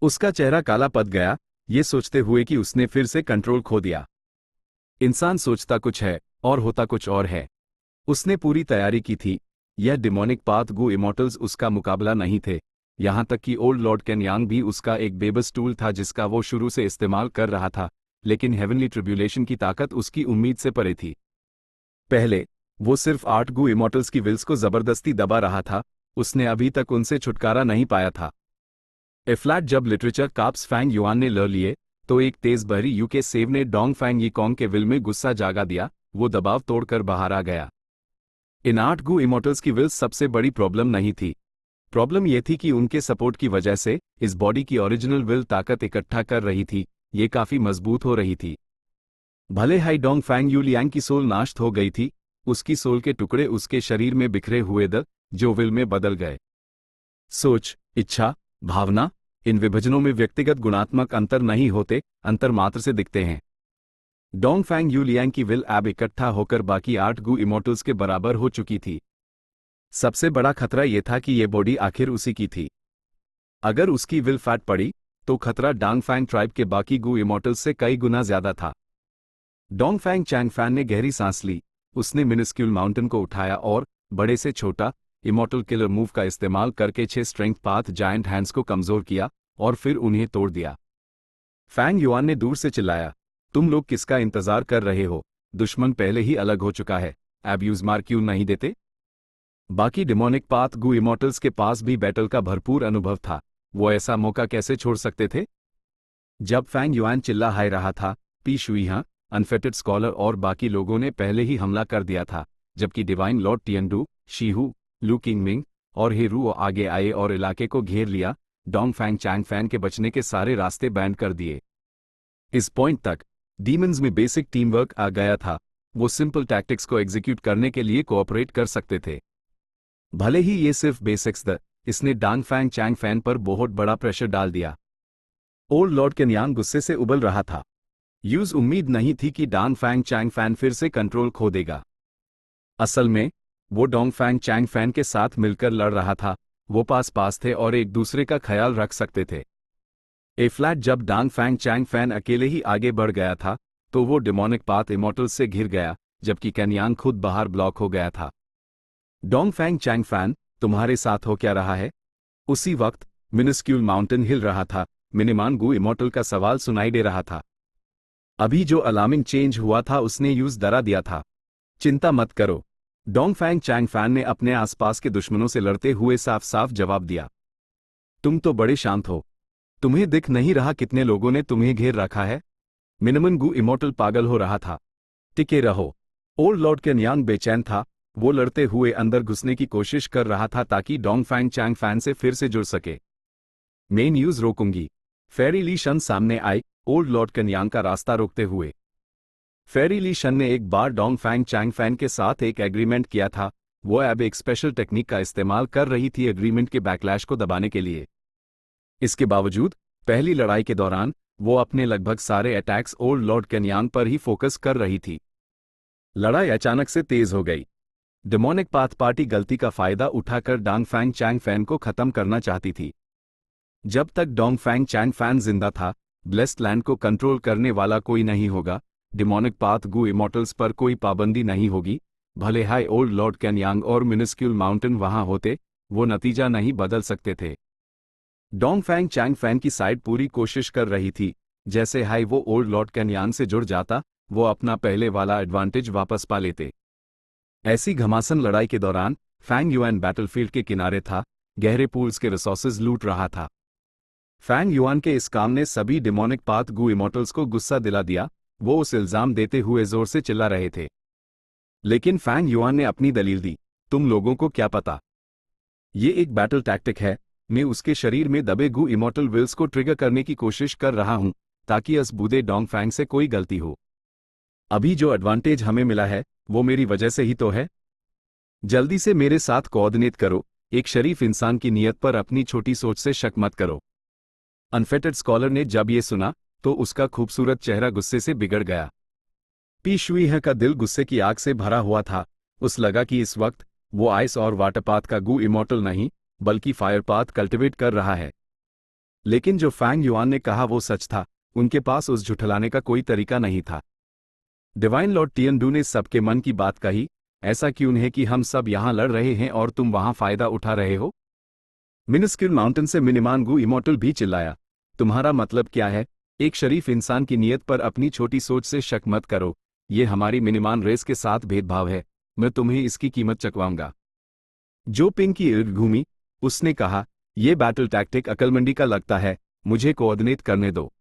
उसका चेहरा काला पड़ गया, ये सोचते हुए कि उसने फिर से कंट्रोल खो दिया। इंसान सोचता कुछ है और होता कुछ और है। उसने पूरी तैयारी की थी। यह डिमोनिक पाथ गू इमॉर्टल्स उसका मुकाबला नहीं थे। यहां तक कि ओल्ड लॉर्ड केनयांग भी उसका एक बेबस टूल था जिसका वो शुरू से इस्तेमाल कर रहा था। लेकिन हेवनली ट्रिब्यूलेशन की ताकत उसकी उम्मीद से परे थी। पहले वो सिर्फ 8 गू इमॉर्टल्स की विल्स को जबरदस्ती दबा रहा था। उसने अभी तक उनसे छुटकारा नहीं पाया था। एफ्लैट जब लिटरेचर काप्स फैंग युआन ने ले लिए तो एक तेज बहरी यूके सेव ने डोंगफैंग यीकोंग के विल में गुस्सा जागा दिया। वो दबाव तोड़कर बाहर आ गया। इन 8 गू इमॉर्टल्स की विल्स सबसे बड़ी प्रॉब्लम नहीं थी। प्रॉब्लम यह थी कि उनके सपोर्ट की वजह से इस बॉडी की ओरिजिनल विल ताकत इकट्ठा कर रही थी। ये काफी मजबूत हो रही थी। भले हाई डोंगफैंग यूलियांग की सोल नाश्त हो गई थी, उसकी सोल के टुकड़े उसके शरीर में बिखरे हुए जो विल में बदल गए। सोच, इच्छा, भावना, इन विभाजनों में व्यक्तिगत गुणात्मक अंतर नहीं होते, अंतर मात्र से दिखते हैं। डोंगफैंग यूलियांग की विल अब इकट्ठा होकर बाकी 8 गू इमॉर्टल्स के बराबर हो चुकी थी। सबसे बड़ा खतरा यह था कि यह बॉडी आखिर उसी की थी। अगर उसकी विल फैट पड़ी तो खतरा डोंगफैंग ट्राइब के बाकी गू इमॉर्टल्स से कई गुना ज्यादा था। डोंगफैंग चैंगफैन ने गहरी सांस ली। उसने मिनिस्क्यूल माउंटेन को उठाया और बड़े से छोटा इमॉर्टल किलर मूव का इस्तेमाल करके 6 स्ट्रेंथ पाथ जायंट हैंड्स को कमजोर किया और फिर उन्हें तोड़ दिया। फैंग युआन ने दूर से चिल्लाया, तुम लोग किसका इंतजार कर रहे हो? दुश्मन पहले ही अलग हो चुका है, अब यूज मार क्यों नहीं देते? बाकी डिमोनिक पाथ गू इमॉर्टल्स के पास भी बैटल का भरपूर अनुभव था। वो ऐसा मौका कैसे छोड़ सकते थे? जब फैंग युआन चिल्ला हाय रहा था, पी शुई, अनफेटेड स्कॉलर और बाकी लोगों ने पहले ही हमला कर दिया था, जबकि डिवाइन लॉर्ड टियनडू, शीहू, लू किंगमिंग और हेरू आगे आए और इलाके को घेर लिया। डोंगफैंग चैंगफैन के बचने के सारे रास्ते बैंड कर दिए। इस पॉइंट तक डीमंस में बेसिक टीम वर्क आ गया था, वो सिंपल टैक्टिक्स को एग्जीक्यूट करने के लिए कोऑपरेट कर सकते थे। भले ही ये सिर्फ बेसिक्स थे, इसने डांग फैंग चैंग फैन पर बहुत बड़ा प्रेशर डाल दिया। ओल्ड लॉर्ड केन्यांग गुस्से से उबल रहा था। यूज उम्मीद नहीं थी कि डांग फैंग चैंग फैन फिर से कंट्रोल खो देगा। असल में वो डोंग फैंग चैंग फैन के साथ मिलकर लड़ रहा था, वो पास पास थे और एक दूसरे का ख्याल रख सकते थे। ए फ्लैट जब डांग फैंग चैंग फैन अकेले ही आगे बढ़ गया था तो वो डिमोनिक पाथ इमोर्टल्स से घिर गया, जबकि केन्यांग खुद बाहर ब्लॉक हो गया था। डोंग फैंग चैंग फैन, तुम्हारे साथ हो क्या रहा है? उसी वक्त मिनिस्क्यूल माउंटेन हिल रहा था। मिनिमान गु इमोर्टल का सवाल सुनाई दे रहा था। अभी जो अलार्मिंग चेंज हुआ था उसने यूज डरा दिया था। चिंता मत करो, डोंग फैंग चैंग फैन ने अपने आसपास के दुश्मनों से लड़ते हुए साफ साफ जवाब दिया। तुम तो बड़े शांत हो, तुम्हें दिख नहीं रहा कितने लोगों ने तुम्हें घेर रखा है? मिनिमन गु इमोर्टल पागल हो रहा था। टिके रहो। ओल्ड लॉर्ड केन्यांग बेचैन था, वो लड़ते हुए अंदर घुसने की कोशिश कर रहा था ताकि डोंग फैंग चैंग फैन से फिर से जुड़ सके। मैं न्यूज रोकूंगी। फेरी ली शन सामने आई, ओल्ड लॉर्ड केन्यांग का रास्ता रोकते हुए। फेरी ली शन ने एक बार डोंग फैंग चैंग फैन के साथ एक एग्रीमेंट किया था, वो अब एक स्पेशल टेक्निक का इस्तेमाल कर रही थी एग्रीमेंट के बैकलैश को दबाने के लिए। इसके बावजूद पहली लड़ाई के दौरान वो अपने लगभग सारे अटैक्स ओल्ड लॉर्ड केन्यांग पर ही फोकस कर रही थी। लड़ाई अचानक से तेज हो गई। डिमोनिक पाथ पार्टी गलती का फायदा उठाकर डोंग फैंग चैंग फैन को खत्म करना चाहती थी। जब तक डोंग फैंग चैंग फैन जिंदा था, ब्लेस्ड लैंड को कंट्रोल करने वाला कोई नहीं होगा, डिमोनिक पाथ गु इमोर्टल्स पर कोई पाबंदी नहीं होगी। भले हाई ओल्ड लॉर्ड केन्यांग और मिनिस्क्यूल माउंटेन वहां होते, वो नतीजा नहीं बदल सकते थे। डोंग फैंग चैंग फैन की साइड पूरी कोशिश कर रही थी, जैसे हाई वो ओल्ड लॉर्ड केन्यांग से जुड़ जाता, वो अपना पहले वाला एडवांटेज वापस पा लेते। ऐसी घमासान लड़ाई के दौरान फैंग युआन बैटलफील्ड के किनारे था, गहरे पूल्स के रिसोर्सेज लूट रहा था। फैंग युआन के इस काम ने सभी डिमोनिक पाथ गु इमोर्टल्स को गुस्सा दिला दिया, वो उस इल्जाम देते हुए जोर से चिल्ला रहे थे। लेकिन फैंग युआन ने अपनी दलील दी, तुम लोगों को क्या पता? ये एक बैटल टैक्टिक है, मैं उसके शरीर में दबे गु इमोर्टल विल्स को ट्रिगर करने की कोशिश कर रहा हूं, ताकि इस बूढ़े डोंग फैंग से कोई गलती हो। अभी जो एडवांटेज हमें मिला है, वो मेरी वजह से ही तो है। जल्दी से मेरे साथ कोऑर्डिनेट करो, एक शरीफ इंसान की नीयत पर अपनी छोटी सोच से शक मत करो। अनफेटेड स्कॉलर ने जब ये सुना, तो उसका खूबसूरत चेहरा गुस्से से बिगड़ गया। पी शुई का दिल गुस्से की आग से भरा हुआ था। उस लगा कि इस वक्त वो आइस और वाटर पाथ का गु इमोर्टल नहीं, बल्कि फायर पाथ कल्टिवेट कर रहा है। लेकिन जो फैंग युआन ने कहा वो सच था, उनके पास उस झुठलाने का कोई तरीका नहीं था। डिवाइन लॉर्ड टियनडू ने सबके मन की बात कही, ऐसा क्यों है कि हम सब यहां लड़ रहे हैं और तुम वहां फायदा उठा रहे हो? मिनिस्क्यूल माउंटेन से मिनिमान गु इमोर्टल भी चिल्लाया, तुम्हारा मतलब क्या है? एक शरीफ इंसान की नीयत पर अपनी छोटी सोच से शक मत करो, ये हमारी मिनिमान रेस के साथ भेदभाव है, मैं तुम्हें इसकी कीमत चुकवाऊंगा। जो पिंग की इर्द घूमी, उसने कहा, यह बैटल टैक्टिक अकलमंडी का लगता है, मुझे कोऑर्डिनेट करने दो।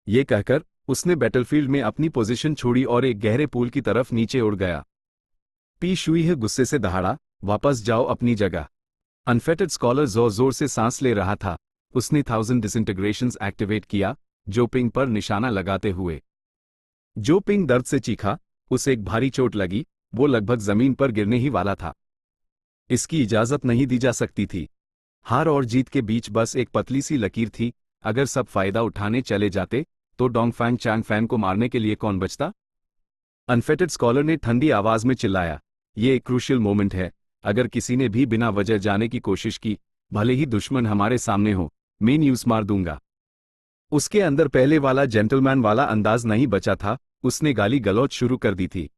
ये कहकर उसने बैटलफील्ड में अपनी पोजीशन छोड़ी और एक गहरे पूल की तरफ नीचे उड़ गया। पी शुई गुस्से से दहाड़ा, वापस जाओ अपनी जगह। अनफेटेड स्कॉलर जोर जोर से सांस ले रहा था, उसने 1000 डिसइंटीग्रेशंस एक्टिवेट किया, जो पिंग पर निशाना लगाते हुए। जो पिंग दर्द से चीखा, उसे एक भारी चोट लगी, वो लगभग जमीन पर गिरने ही वाला था। इसकी इजाजत नहीं दी जा सकती थी। हार और जीत के बीच बस एक पतली सी लकीर थी, अगर सब फायदा उठाने चले जाते तो डोंग फैंग चैंग फैन को मारने के लिए कौन बचता? अनफेटेड स्कॉलर ने ठंडी आवाज में चिल्लाया, ये एक क्रूशियल मोमेंट है, अगर किसी ने भी बिना वजह जाने की कोशिश की, भले ही दुश्मन हमारे सामने हो, मैं न्यूज मार दूंगा। उसके अंदर पहले वाला जेंटलमैन वाला अंदाज नहीं बचा था, उसने गाली गलौज शुरू कर दी थी।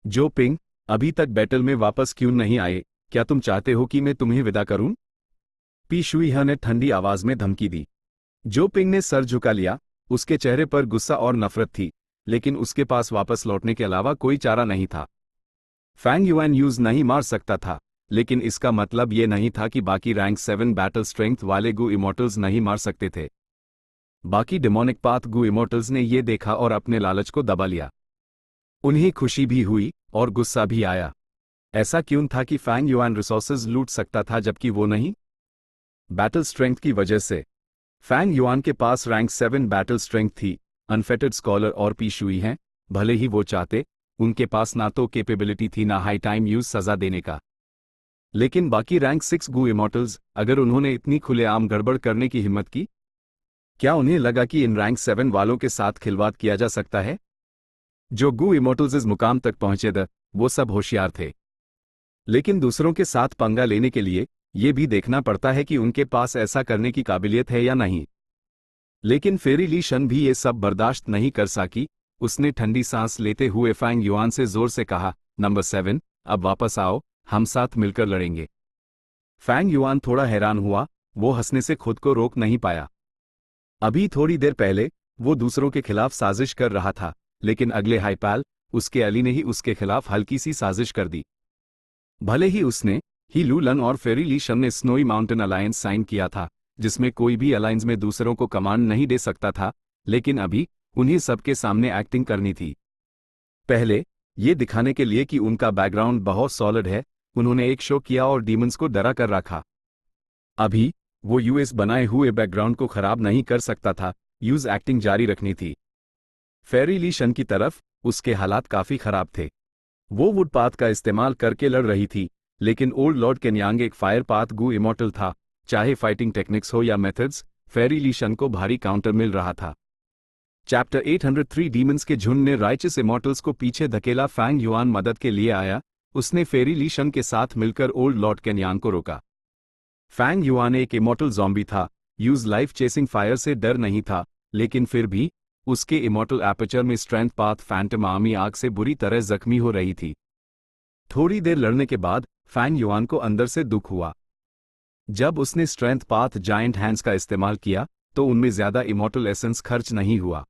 जो पिंग, अभी तक बैटल में वापस क्यों नहीं आए? क्या तुम चाहते हो कि मैं तुम्हें विदा करूं? पी शुई ने ठंडी आवाज में धमकी दी। जो पिंग ने सर झुका लिया, उसके चेहरे पर गुस्सा और नफरत थी, लेकिन उसके पास वापस लौटने के अलावा कोई चारा नहीं था। फैंग युआन यूज नहीं मार सकता था, लेकिन इसका मतलब ये नहीं था कि बाकी रैंक 7 बैटल स्ट्रेंथ वाले गु इमोर्टल्स नहीं मार सकते थे। बाकी डिमोनिक पाथ गु इमोर्टल्स ने ये देखा और अपने लालच को दबा लिया। उन्हें खुशी भी हुई और गुस्सा भी आया। ऐसा क्यों था कि फैंग युआन रिसोर्सेज लूट सकता था जबकि वो नहीं? बैटल स्ट्रेंथ की वजह से। फैंग युआन के पास रैंक 7 बैटल स्ट्रेंथ थी, अनफेटेड स्कॉलर और पी शुई हैं, भले ही वो चाहते, उनके पास ना तो कैपेबिलिटी थी ना हाई टाइम यूज सजा देने का। लेकिन बाकी रैंक 6 गू इमॉर्टल्स, अगर उन्होंने इतनी खुलेआम गड़बड़ करने की हिम्मत की, क्या उन्हें लगा कि इन रैंक 7 वालों के साथ खिलवाड़ किया जा सकता है? जो गू इमॉर्टल्स इस मुकाम तक पहुंचे थे, वो सब होशियार थे। लेकिन दूसरों के साथ पंगा लेने के लिए ये भी देखना पड़ता है कि उनके पास ऐसा करने की काबिलियत है या नहीं। लेकिन फेरी ली शन भी ये सब बर्दाश्त नहीं कर सकी। उसने ठंडी सांस लेते हुए फैंग युआन से जोर से कहा, नंबर 7, अब वापस आओ, हम साथ मिलकर लड़ेंगे। फैंग युआन थोड़ा हैरान हुआ, वो हंसने से खुद को रोक नहीं पाया। अभी थोड़ी देर पहले वो दूसरों के खिलाफ साजिश कर रहा था, लेकिन अगले हाईपाल उसके अली ने ही उसके खिलाफ हल्की सी साजिश कर दी। भले ही उसने ही लू लन और फेरी ली शन ने स्नोई माउंटेन अलायंस साइन किया था, जिसमें कोई भी अलायंस में दूसरों को कमांड नहीं दे सकता था, लेकिन अभी उन्हें सबके सामने एक्टिंग करनी थी। पहले ये दिखाने के लिए कि उनका बैकग्राउंड बहुत सॉलिड है, उन्होंने एक शो किया और डीमंस को डरा कर रखा। अभी वो यूएस बनाए हुए बैकग्राउंड को खराब नहीं कर सकता था, यूज एक्टिंग जारी रखनी थी। फेरी ली शन की तरफ उसके हालात काफी खराब थे। वो वुड पाथ का इस्तेमाल करके लड़ रही थी, लेकिन ओल्ड लॉर्ड केन्यांग एक फायर पाथ गू इमॉर्टल था। चाहे फाइटिंग टेक्निक्स हो या मेथड्स, फेरी ली शन को भारी काउंटर मिल रहा था। चैप्टर 803 डीमंस के झुंड ने राइचस इमॉर्टल्स को पीछे धकेला। फैंग युआन मदद के लिए आया, उसने फेरी ली शन के साथ मिलकर ओल्ड लॉर्ड केन्यांग को रोका। फैंग युआन एक इमॉर्टल ज़ॉम्बी था, यूज लाइफ चेसिंग फायर से डर नहीं था, लेकिन फिर भी उसके इमॉर्टल एपर्चर में स्ट्रेंथ पाथ फैंटम आर्मी आग से बुरी तरह जख्मी हो रही थी। थोड़ी देर लड़ने के बाद फैंग युआन को अंदर से दुख हुआ। जब उसने स्ट्रेंथ पाथ जायंट हैंड्स का इस्तेमाल किया तो उनमें ज्यादा इमॉर्टल एसेंस खर्च नहीं हुआ।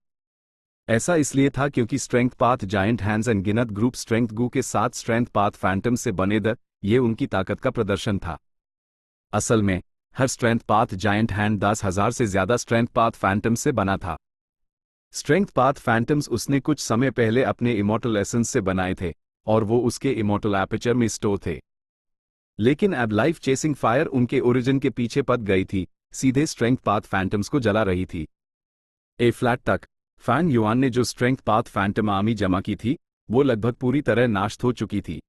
ऐसा इसलिए था क्योंकि स्ट्रेंथ पाथ जायंट हैंड्स अनगिनत ग्रुप स्ट्रेंथ गू के साथ स्ट्रेंथ पाथ फैंटम से बने ये उनकी ताकत का प्रदर्शन था। असल में her strength path giant hand 10,000 से ज्यादा स्ट्रेंथ पाथ फैंटम से बना था। स्ट्रेंथ पाथ फैंटम्स उसने कुछ समय पहले अपने इमॉर्टल एसेंस से बनाए थे और वो उसके इमॉर्टल एपर्चर में स्टोर थे। लेकिन अब लाइफ चेसिंग फायर उनके ओरिजिन के पीछे पद गई थी, सीधे स्ट्रेंथ पाथ फैंटम्स को जला रही थी। ए फ्लैट तक फैंग युआन ने जो स्ट्रेंथ पाथ फैंटम आर्मी जमा की थी, वो लगभग पूरी तरह नाश हो चुकी थी।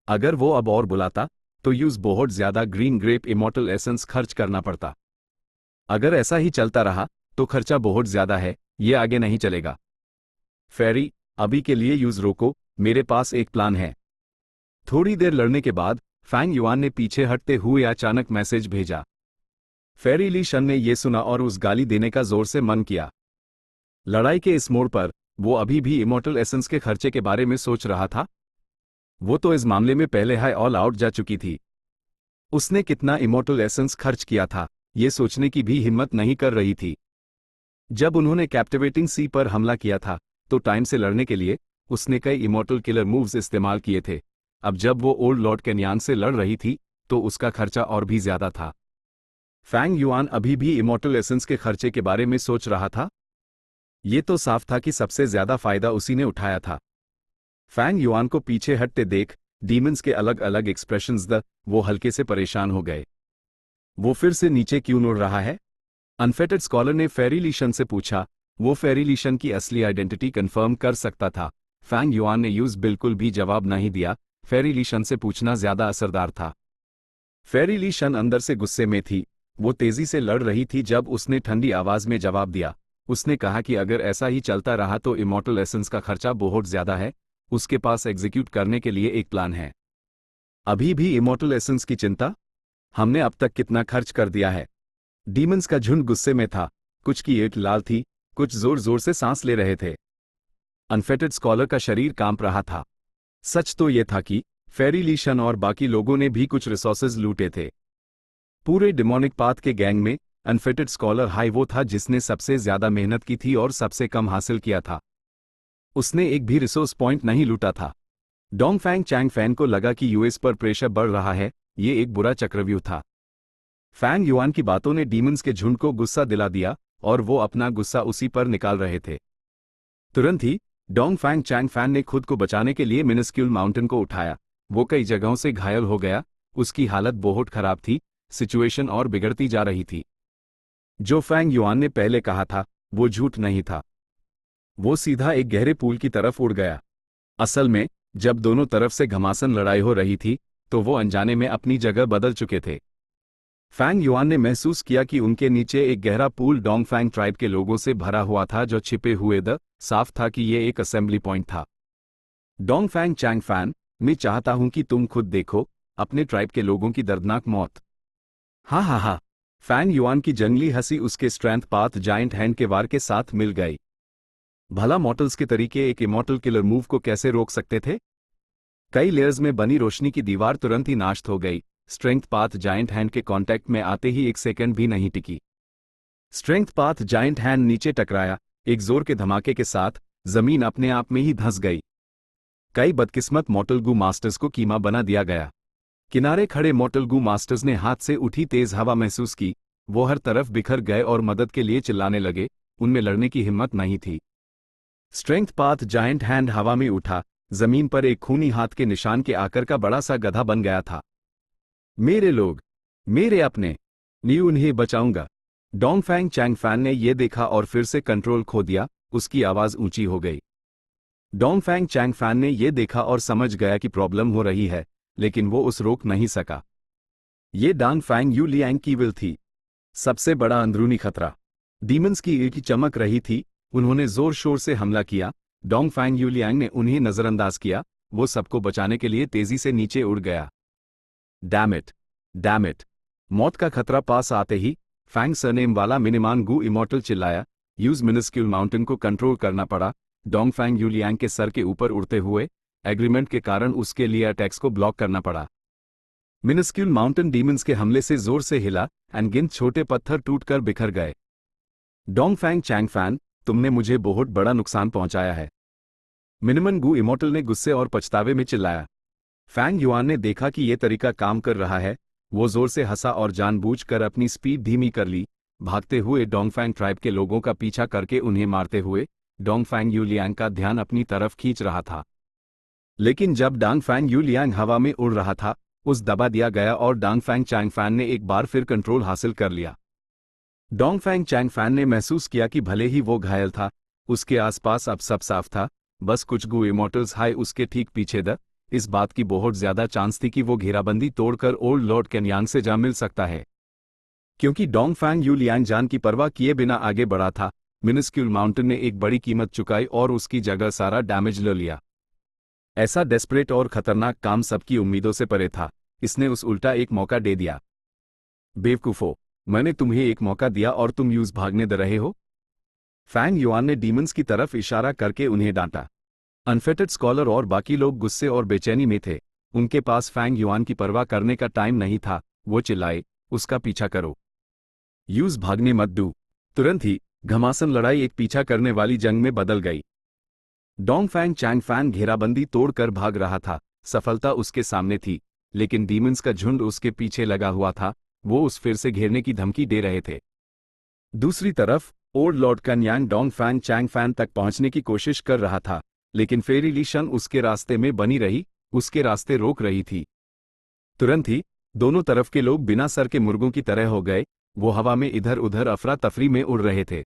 अगर वो अब और बुलाता तो यूज बहुत ज्यादा ग्रीन ग्रेप इमॉर्टल एसेंस खर्च करना पड़ता। अगर ऐसा ही चलता रहा तो खर्चा बहुत ज्यादा है, ये आगे नहीं चलेगा। फेरी, अभी के लिए यूज रोको, मेरे पास एक प्लान है। थोड़ी देर लड़ने के बाद फैंग युआन ने पीछे हटते हुए अचानक मैसेज भेजा। फेरी ली शन ने यह सुना और उस गाली देने का जोर से मन किया। लड़ाई के इस मोड़ पर वो अभी भी इमॉर्टल एसेंस के खर्चे के बारे में सोच रहा था। वो तो इस मामले में पहले हाई ऑल आउट जा चुकी थी। उसने कितना इमॉर्टल एसेंस खर्च किया था, ये सोचने की भी हिम्मत नहीं कर रही थी। जब उन्होंने कैप्टिवेटिंग सी पर हमला किया था तो टाइम से लड़ने के लिए उसने कई इमॉर्टल किलर मूव्स इस्तेमाल किए थे। अब जब वो ओल्ड लॉर्ड केन्यांग से लड़ रही थी तो उसका खर्चा और भी ज्यादा था। फैंग युआन अभी भी इमॉर्टल एसेंस के खर्चे के बारे में सोच रहा था। ये तो साफ था कि सबसे ज्यादा फायदा उसी ने उठाया था। फैंग युआन को पीछे हटते देख डीमंस के अलग अलग एक्सप्रेशंस वो हल्के से परेशान हो गए। वो फिर से नीचे क्यों उड़ रहा है? अनफेटेड स्कॉलर ने फेरी ली शन से पूछा। वो फेरी ली शन की असली आइडेंटिटी कंफर्म कर सकता था। फैंग युआन ने यूज बिल्कुल भी जवाब नहीं दिया। फेरी ली शन से पूछना ज्यादा असरदार था। फेरी ली शन अंदर से गुस्से में थी। वो तेजी से लड़ रही थी जब उसने ठंडी आवाज में जवाब दिया। उसने कहा कि अगर ऐसा ही चलता रहा तो इमॉर्टल एसेंस का खर्चा बहुत ज्यादा है। उसके पास एग्जीक्यूट करने के लिए एक प्लान है। अभी भी इमॉर्टल एसेंस की चिंता? हमने अब तक कितना खर्च कर दिया है? डीमंस का झुंड गुस्से में था। कुछ की ईंट लाल थी, कुछ जोर जोर से सांस ले रहे थे। अनफेटेड स्कॉलर का शरीर कांप रहा था। सच तो यह था कि फेरी ली शन और बाकी लोगों ने भी कुछ रिसोर्सेज लूटे थे। पूरे डिमोनिक पाथ के गैंग में अनफेटेड स्कॉलर हाई वो था जिसने सबसे ज्यादा मेहनत की थी और सबसे कम हासिल किया था। उसने एक भी रिसोर्स पॉइंट नहीं लूटा था। डोंगफैंग चैंगफैन को लगा कि यूएस पर प्रेशर बढ़ रहा है, ये एक बुरा चक्रव्यूह था। फैंग युआन की बातों ने डीमंस के झुंड को गुस्सा दिला दिया और वो अपना गुस्सा उसी पर निकाल रहे थे। तुरंत ही डोंगफैंग चैंगफैन ने खुद को बचाने के लिए मिनिस्क्यूल माउंटेन को उठाया। वो कई जगहों से घायल हो गया, उसकी हालत बहुत खराब थी, सिचुएशन और बिगड़ती जा रही थी। जो फैंग युआन ने पहले कहा था वो झूठ नहीं था। वो सीधा एक गहरे पूल की तरफ उड़ गया। असल में जब दोनों तरफ से घमासान लड़ाई हो रही थी तो वो अनजाने में अपनी जगह बदल चुके थे। फैंग युआन ने महसूस किया कि उनके नीचे एक गहरा पूल डोंगफैंग ट्राइब के लोगों से भरा हुआ था जो छिपे हुए द साफ था कि ये एक असेंबली पॉइंट था। डोंगफैंग चैंगफैन, मैं चाहता हूं कि तुम खुद देखो अपने ट्राइब के लोगों की दर्दनाक मौत। हा हा हा। फैंग युआन की जंगली हंसी उसके स्ट्रेंथ पाथ जायंट हैंड के वार के साथ मिल गई। भला मॉर्टल्स के तरीके एक इमॉर्टल किलर मूव को कैसे रोक सकते थे? कई लेयर्स में बनी रोशनी की दीवार तुरंत ही नाश्त हो गई। स्ट्रेंथ पाथ जायंट हैंड के कांटेक्ट में आते ही एक सेकंड भी नहीं टिकी। स्ट्रेंथ पाथ जायंट हैंड नीचे टकराया। एक जोर के धमाके के साथ जमीन अपने आप में ही धंस गई। कई बदकिस्मत मॉर्टल गू मास्टर्स को कीमा बना दिया गया। किनारे खड़े मॉर्टल गू मास्टर्स ने हाथ से उठी तेज हवा महसूस की। वो हर तरफ बिखर गए और मदद के लिए चिल्लाने लगे। उनमें लड़ने की हिम्मत नहीं थी। स्ट्रेंथ पाथ जायंट हैंड हवा में उठा। जमीन पर एक खूनी हाथ के निशान के आकर का बड़ा सा गधा बन गया था। मेरे लोग, मेरे अपने, मैं उन्हें बचाऊंगा। डोंगफैंग चैंगफैन ने यह देखा और फिर से कंट्रोल खो दिया। उसकी आवाज ऊंची हो गई। डोंगफैंग चैंगफैन ने यह देखा और समझ गया कि प्रॉब्लम हो रही है, लेकिन वो उस रोक नहीं सका। ये डांगफैंग यू लियांग की विल थी, सबसे बड़ा अंदरूनी खतरा। डीमंस की ईड़ की चमक रही थी। उन्होंने जोर शोर से हमला किया। डोंगफैंग यू लियांग ने उन्हें नजरअंदाज किया। वो सबको बचाने के लिए तेजी से नीचे उड़ गया। डैम इट, मौत का खतरा पास आते ही फैंग सरनेम वाला मिनिमान गू इमॉर्टल चिल्लाया। यूज मिनिस्क्यूल माउंटेन को कंट्रोल करना पड़ा। डोंगफैंग यू लियांग के सर के ऊपर उड़ते हुए एग्रीमेंट के कारण उसके लिए अटैक्स को ब्लॉक करना पड़ा। मिनिस्क्यूल माउंटेन डीमंस के हमले से जोर से हिला एंड गिनत छोटे पत्थर टूटकर बिखर गए। डोंगफैंग चैंगफैन, तुमने मुझे बहुत बड़ा नुकसान पहुंचाया है। मिनिमन गू इमॉर्टल ने गुस्से और पछतावे में चिल्लाया। फैंग युआन ने देखा कि यह तरीका काम कर रहा है। वो जोर से हंसा और जानबूझकर अपनी स्पीड धीमी कर ली। भागते हुए डोंगफैंग ट्राइब के लोगों का पीछा करके उन्हें मारते हुए डोंगफैंग यू लियांग का ध्यान अपनी तरफ खींच रहा था। लेकिन जब डोंगफैंग यू लियांग हवा में उड़ रहा था, उस दबा दिया गया और डोंगफैंग चैंगफैन ने एक बार फिर कंट्रोल हासिल कर लिया। डोंगफैंग चैंगफैन ने महसूस किया कि भले ही वो घायल था, उसके आसपास अब सब साफ था। बस कुछ गू इमॉर्टल्स हाई उसके ठीक पीछे इस बात की बहुत ज्यादा चांस थी कि वो घेराबंदी तोड़कर ओल्ड लॉर्ड केन्यांग से जा मिल सकता है। क्योंकि डोंगफैंग यू लियांग जान की परवाह किए बिना आगे बढ़ा था, मिनिस्क्यूल माउंटेन ने एक बड़ी कीमत चुकाई और उसकी जगह सारा डैमेज ले लिया। ऐसा डेस्परेट और खतरनाक काम सबकी उम्मीदों से परे था। इसने उस उल्टा एक मौका दे दिया। बेवकूफो, मैंने तुम्हें एक मौका दिया और तुम यूज भागने दे रहे हो। फैंग युआन ने डीमंस की तरफ इशारा करके उन्हें डांटा। अनफेटेड स्कॉलर और बाकी लोग गुस्से और बेचैनी में थे। उनके पास फैंग युआन की परवाह करने का टाइम नहीं था। वो चिल्लाए, उसका पीछा करो। यूज भागने मत दो। तुरंत ही घमासान लड़ाई एक पीछा करने वाली जंग में बदल गई। डोंगफैंग चैंगफैन घेराबंदी तोड़कर भाग रहा था। सफलता उसके सामने थी, लेकिन डीमंस का झुंड उसके पीछे लगा हुआ था। वो उस फिर से घेरने की धमकी दे रहे थे। दूसरी तरफ ओल्ड लॉर्ड केन्यांग डोंगफैंग चैंगफैन तक पहुंचने की कोशिश कर रहा था, लेकिन फेरी ली शन उसके रास्ते में बनी रही, उसके रास्ते रोक रही थी। तुरंत ही दोनों तरफ के लोग बिना सर के मुर्गों की तरह हो गए। वो हवा में इधर उधर अफरा तफरी में उड़ रहे थे।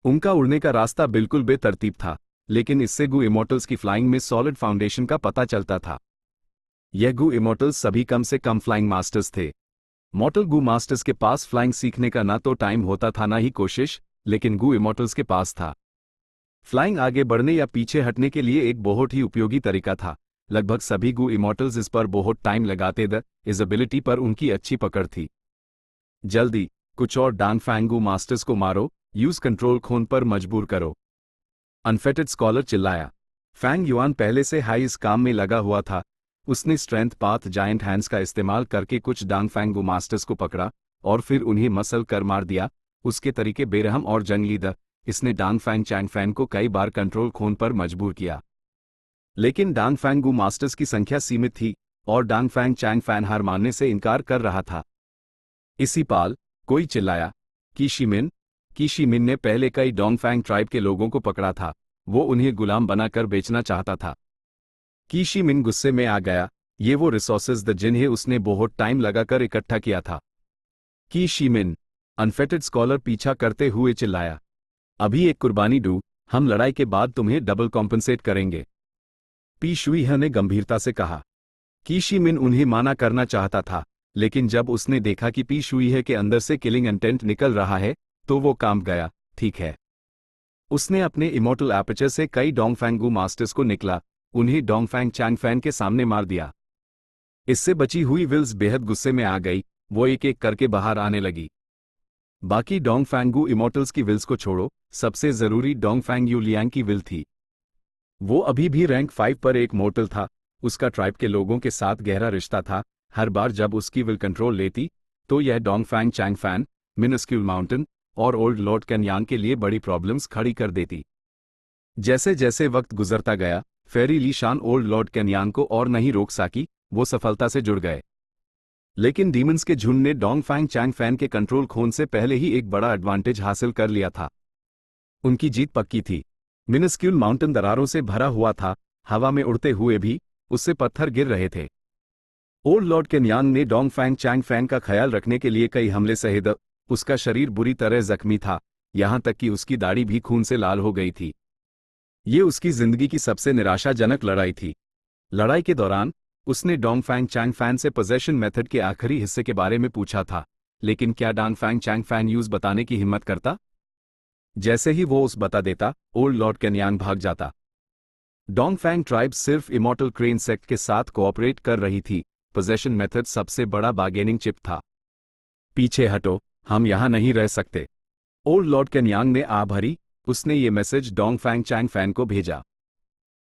उनका उड़ने का रास्ता बिल्कुल बेतरतीब था, लेकिन इससे गू इमॉर्टल्स की फ्लाइंग में सॉलिड फाउंडेशन का पता चलता था। यह गू इमॉर्टल्स सभी कम से कम फ्लाइंग मास्टर्स थे। मॉर्टल गू मास्टर्स के पास फ्लाइंग सीखने का ना तो टाइम होता था ना ही कोशिश, लेकिन गू इमॉर्टल्स के पास था। फ्लाइंग आगे बढ़ने या पीछे हटने के लिए एक बहुत ही उपयोगी तरीका था। लगभग सभी गू इमॉर्टल्स इस पर बहुत टाइम लगाते थे। इस एबिलिटी पर उनकी अच्छी पकड़ थी। जल्दी कुछ और डोंगफैंग गू मास्टर्स को मारो, यूज कंट्रोल खोन पर मजबूर करो। अनफेटेड स्कॉलर चिल्लाया। फैंग युआन पहले से हाई इस काम में लगा हुआ था। उसने स्ट्रेंथ पाथ जायंट हैंड्स का इस्तेमाल करके कुछ डोंगफैंग गू मास्टर्स को पकड़ा और फिर उन्हें मसल कर मार दिया। उसके तरीके बेरहम और जंगली थे। इसने डोंगफैंग चैंगफैन को कई बार कंट्रोल खोन पर मजबूर किया, लेकिन डोंगफैंग गू मास्टर्स की संख्या सीमित थी और डोंगफैंग चैंगफैन हार मानने से इनकार कर रहा था। इसी पाल कोई चिल्लाया, कीशीमिन। कीशीमिन ने पहले कई डोंगफैंग ट्राइब के लोगों को पकड़ा था। वो उन्हें गुलाम बनाकर बेचना चाहता था। कीशीमिन गुस्से में आ गया। ये वो रिसोर्सेज थे जिन्हें उसने बहुत टाइम लगाकर इकट्ठा किया था। कीशीमिन, अनफेटेड स्कॉलर पीछा करते हुए चिल्लाया। अभी एक कुर्बानी दो, हम लड़ाई के बाद तुम्हें डबल कॉम्पनसेट करेंगे, पी शुईहे ने गंभीरता से कहा। की शिमिन उन्हें माना करना चाहता था, लेकिन जब उसने देखा कि पी शुईहे के अंदर से किलिंग इंटेंट निकल रहा है तो वो काम गया। ठीक है, उसने अपने इमोर्टल एपर्चर से कई डोंगफैंग मास्टर्स को निकला, उन्हें डोंगफैंग चैंगफैन के सामने मार दिया। इससे बची हुई विल्स बेहद गुस्से में आ गई, वो एक एक करके बाहर आने लगी। बाकी डोंगफैंगू इमोर्टल्स की विल्स को छोड़ो, सबसे जरूरी डोंगफैंग यू लियांग की विल थी। वो अभी भी रैंक 5 पर एक मोर्टल था, उसका ट्राइब के लोगों के साथ गहरा रिश्ता था। हर बार जब उसकी विल कंट्रोल लेती तो यह डोंगफैंग चैंगफैन, मिनस्क्यूल माउंटेन और ओल्ड लॉर्ड केन्यांग के लिए बड़ी प्रॉब्लम्स खड़ी कर देती। जैसे जैसे वक्त गुजरता गया, फेरी ली शान ओल्ड लॉर्ड केन्यांग को और नहीं रोक सकी, वो सफलता से जुड़ गए। लेकिन डीमंस के झुंड ने डोंगफैंग चैंगफैन के कंट्रोल खोने से पहले ही एक बड़ा एडवांटेज हासिल कर लिया था। उनकी जीत पक्की थी। मिनस्क्यूल माउंटेन दरारों से भरा हुआ था, हवा में उड़ते हुए भी उससे पत्थर गिर रहे थे। ओल्ड लॉर्ड केन्यांग ने डोंगफैंग चैंगफैन का ख्याल रखने के लिए कई हमले सहे। उसका शरीर बुरी तरह जख्मी था, यहां तक कि उसकी दाढ़ी भी खून से लाल हो गई थी। ये उसकी जिंदगी की सबसे निराशाजनक लड़ाई थी। लड़ाई के दौरान उसने डोंगफैंग चैंगफैन से पोजेशन मेथड के आखिरी हिस्से के बारे में पूछा था, लेकिन क्या डोंगफैंग चैंगफैन यूज बताने की हिम्मत करता? जैसे ही वो उस बता देता, ओल्ड लॉर्ड केन्यांग भाग जाता। डोंगफैंग ट्राइब सिर्फ इमोर्टल क्रेन सेक्ट के साथ कोऑपरेट कर रही थी, पोजेशन मेथड सबसे बड़ा बार्गेनिंग चिप था। पीछे हटो, हम यहां नहीं रह सकते, ओल्ड लॉर्ड केन्यांग ने आ भरी। उसने ये मैसेज डोंगफैंग चैंगफैन को भेजा।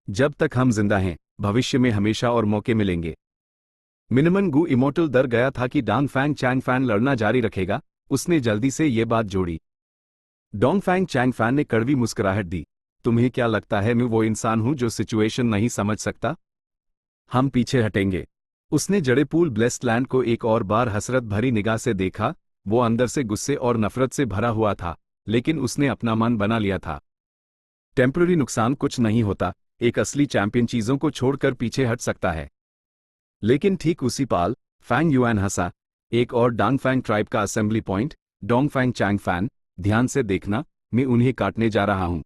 जब तक हम जिंदा हैं, भविष्य में हमेशा और मौके मिलेंगे। मिनमन गू इमोर्टल डर गया था कि डोंगफैंग चैंगफैन लड़ना जारी रखेगा, उसने जल्दी से ये बात जोड़ी। डोंगफैंग चैंगफैन ने कड़वी मुस्कुराहट दी। तुम्हें क्या लगता है मैं वो इंसान हूं जो सिचुएशन नहीं समझ सकता? हम पीछे हटेंगे। उसने जड़ेपूल ब्लेस्ड लैंड को एक और बार हसरत भरी निगाह से देखा। वो अंदर से गुस्से और नफरत से भरा हुआ था, लेकिन उसने अपना मन बना लिया था। टेम्पररी नुकसान कुछ नहीं होता, एक असली चैंपियन चीजों को छोड़कर पीछे हट सकता है। लेकिन ठीक उसी पाल फैंग युआन हंसा। एक और डोंगफैंग ट्राइब का असेंबली पॉइंट, डोंगफैंग चैंगफैन, ध्यान से देखना, मैं उन्हें काटने जा रहा हूं।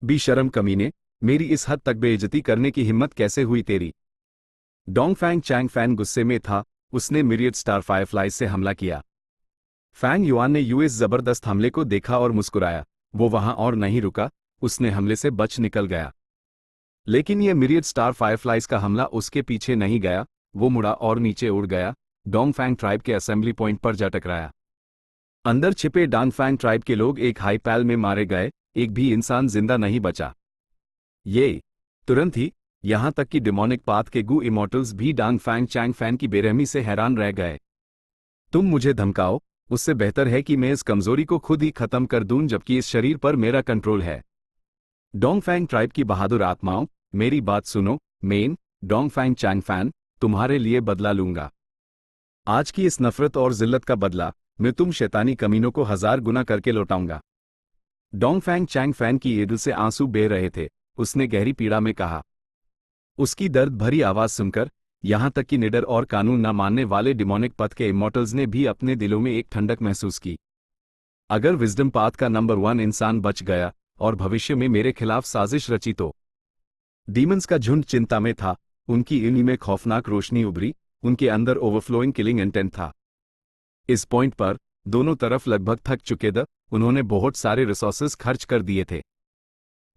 बेशर्म कमीने, मेरी इस हद तक बेइज्जती करने की हिम्मत कैसे हुई तेरी? डोंगफैंग चैंगफैन गुस्से में था, उसने मिरियड स्टार फायरफ्लाइज से हमला किया। फैंग युआन ने यूएस जबरदस्त हमले को देखा और मुस्कुराया। वो वहां और नहीं रुका, उसने हमले से बच निकल गया। लेकिन यह मिरियड स्टार फायरफ्लाइज का हमला उसके पीछे नहीं गया, वो मुड़ा और नीचे उड़ गया, डोंगफैंग ट्राइब के असेंबली पॉइंट पर जा टकराया। अंदर छिपे डोंगफैंग ट्राइब के लोग एक हाई पैल में मारे गए, एक भी इंसान जिंदा नहीं बचा। ये तुरंत ही, यहां तक कि डिमोनिक पाथ के गू इमोर्टल्स भी डोंगफैंग चैंगफैन की बेरहमी से हैरान रह गए। तुम मुझे धमकाओ, उससे बेहतर है कि मैं इस कमजोरी को खुद ही खत्म कर दूं, जबकि इस शरीर पर मेरा कंट्रोल है। डोंगफैंग ट्राइब की बहादुर आत्माओं, मेरी बात सुनो। मेन डोंगफैंग चैंगफैन, तुम्हारे लिए बदला लूंगा। आज की इस नफरत और जिल्लत का बदला मैं तुम शैतानी कमीनों को 1000 गुना करके लौटाऊंगा। डोंगफैंग चैंगफैन की एडल से आंसू बह रहे थे, उसने गहरी पीड़ा में कहा। उसकी दर्द भरी आवाज सुनकर यहां तक कि निडर और कानून न मानने वाले डिमोनिक पथ के इमोर्टल्स ने भी अपने दिलों में एक ठंडक महसूस की। अगर विजडम पाथ का नंबर 1 इंसान बच गया और भविष्य में मेरे खिलाफ साजिश रची तो? डीमंस का झुंड चिंता में था, उनकी इन्हीं में खौफनाक रोशनी उभरी, उनके अंदर ओवरफ्लोइंग किलिंग इंटेंट था। इस पॉइंट पर दोनों तरफ लगभग थक चुके थे, उन्होंने बहुत सारे रिसोर्सेज खर्च कर दिए थे।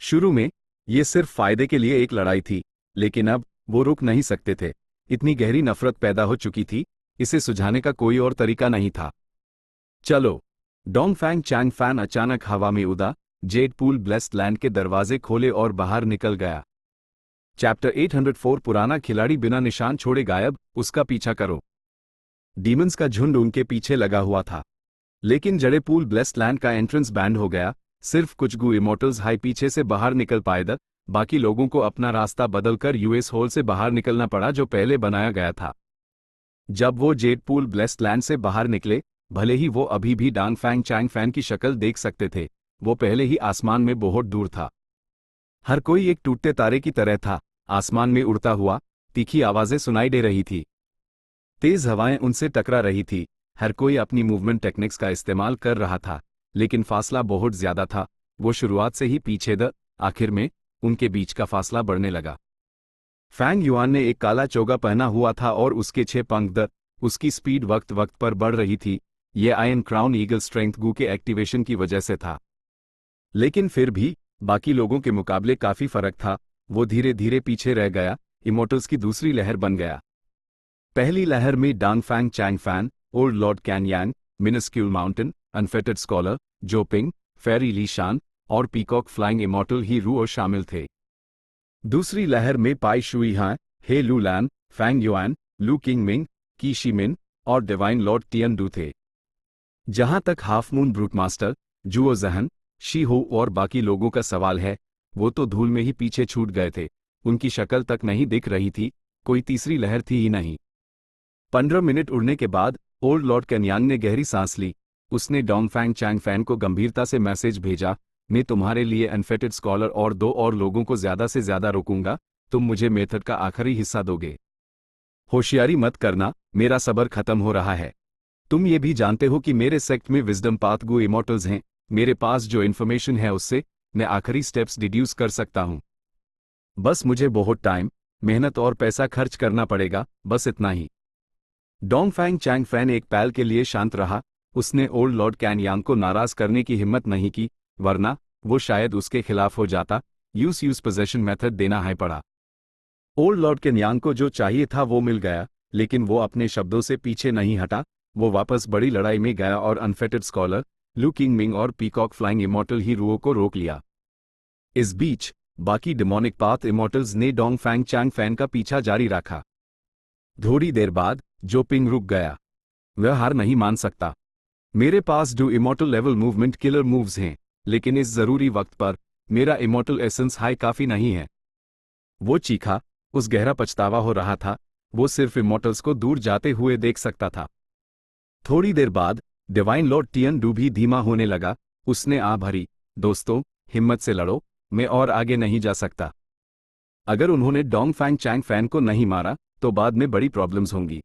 शुरू में ये सिर्फ फायदे के लिए एक लड़ाई थी, लेकिन अब वो रुक नहीं सकते थे। इतनी गहरी नफरत पैदा हो चुकी थी, इसे सुझाने का कोई और तरीका नहीं था। चलो, डोंगफैंग चैंगफैन अचानक हवा में उड़ा, जेडपूल ब्लेस्ड लैंड के दरवाजे खोले और बाहर निकल गया। चैप्टर 804 पुराना खिलाड़ी बिना निशान छोड़े गायब, उसका पीछा करो। डीमंस का झुंड उनके पीछे लगा हुआ था, लेकिन जड़ेपूल ब्लेस्ड लैंड का एंट्रेंस बैंड हो गया। सिर्फ कुछ गू इमोर्टल्स हाई पीछे से बाहर निकल पाए थे, बाकी लोगों को अपना रास्ता बदलकर यूएस होल से बाहर निकलना पड़ा जो पहले बनाया गया था। जब वो जेडपूल ब्लेस्ड लैंड से बाहर निकले, भले ही वो अभी भी डोंगफैंग चैंगफैन की शक्ल देख सकते थे, वो पहले ही आसमान में बहुत दूर था। हर कोई एक टूटते तारे की तरह था, आसमान में उड़ता हुआ, तीखी आवाजें सुनाई दे रही थी, तेज हवाएं उनसे टकरा रही थी। हर कोई अपनी मूवमेंट टेक्निक्स का इस्तेमाल कर रहा था, लेकिन फासला बहुत ज्यादा था। वो शुरुआत से ही पीछे आखिर में उनके बीच का फासला बढ़ने लगा। फैंग युआन ने एक काला चोगा पहना हुआ था और उसके 6 पंख उसकी स्पीड वक्त वक्त पर बढ़ रही थी। ये आयन क्राउन ईगल स्ट्रेंथ गू के एक्टिवेशन की वजह से था, लेकिन फिर भी बाकी लोगों के मुकाबले काफी फर्क था। वो धीरे धीरे पीछे रह गया, इमोर्टल्स की दूसरी लहर बन गया। पहली लहर में Dang Fang Chang Fan, old lord Kan Yang, minuscule mountain, unfettered scholar, Joping, fairy Li Shan और peacock flying immortal He Ruo शामिल थे। दूसरी लहर में पाई शुई हां, हे लू लैन, फैंग युआन, लू किंग मिंग, की शी मिन और डिवाइन लॉर्ड टियन डू थे। जहां तक हाफ मून ब्रूटमास्टर, जुओ जहन, शी हो और बाकी लोगों का सवाल है, वो तो धूल में ही पीछे छूट गए थे। उनकी शक्ल तक नहीं दिख रही थी, कोई तीसरी लहर थी ही नहीं। 15 मिनट उड़ने के बाद ओल्ड लॉर्ड कैन्यांग ने गहरी सांस ली। उसने डोंगफैंग चैंग फैन को गंभीरता से मैसेज भेजा, मैं तुम्हारे लिए अनफेटेड स्कॉलर और 2 और लोगों को ज्यादा से ज्यादा रोकूंगा, तुम मुझे मेथड का आखिरी हिस्सा दोगे। होशियारी मत करना, मेरा सब्र खत्म हो रहा है। तुम ये भी जानते हो कि मेरे सेक्ट में विजडम पाथ गो इमोर्टल्स हैं, मेरे पास जो इन्फॉर्मेशन है उससे मैं आखिरी स्टेप्स डिड्यूस कर सकता हूं। बस मुझे बहुत टाइम, मेहनत और पैसा खर्च करना पड़ेगा, बस इतना ही। डोंगफैंग चैंग फैन एक पल के लिए शांत रहा। उसने ओल्ड लॉर्ड कैन यांग को नाराज करने की हिम्मत नहीं की, वरना वो शायद उसके खिलाफ हो जाता। यूज पोजेशन मेथड देना है पड़ा। ओल्ड लॉर्ड कैन यांग को जो चाहिए था वो मिल गया, लेकिन वो अपने शब्दों से पीछे नहीं हटा। वो वापस बड़ी लड़ाई में गया और अनफेटेड स्कॉलर, लू किंग मिंग और पीकॉक फ्लाइंग इमोर्टल ही रुओ को रोक लिया। इस बीच बाकी डिमोनिक पाथ इमोर्टल्स ने डोंगफैंग चैंग फैन का पीछा जारी रखा। थोड़ी देर बाद जोपिंग रुक गया। वह हार नहीं मान सकता। मेरे पास जो immortal level movement killer moves हैं, लेकिन इस जरूरी वक्त पर मेरा इमोर्टल एसेंस हाई काफी नहीं है। वो चीखा। उस गहरा पछतावा हो रहा था, वो सिर्फ इमोर्टल्स को दूर जाते हुए देख सकता था। थोड़ी देर बाद डिवाइन लॉर्ड टियन डू भी धीमा होने लगा। उसने आ भरी, दोस्तों हिम्मत से लड़ो, मैं और आगे नहीं जा सकता। अगर उन्होंने डोंगफैंग चैंग फैन को नहीं मारा तो बाद में बड़ी प्रॉब्लम्स होंगी।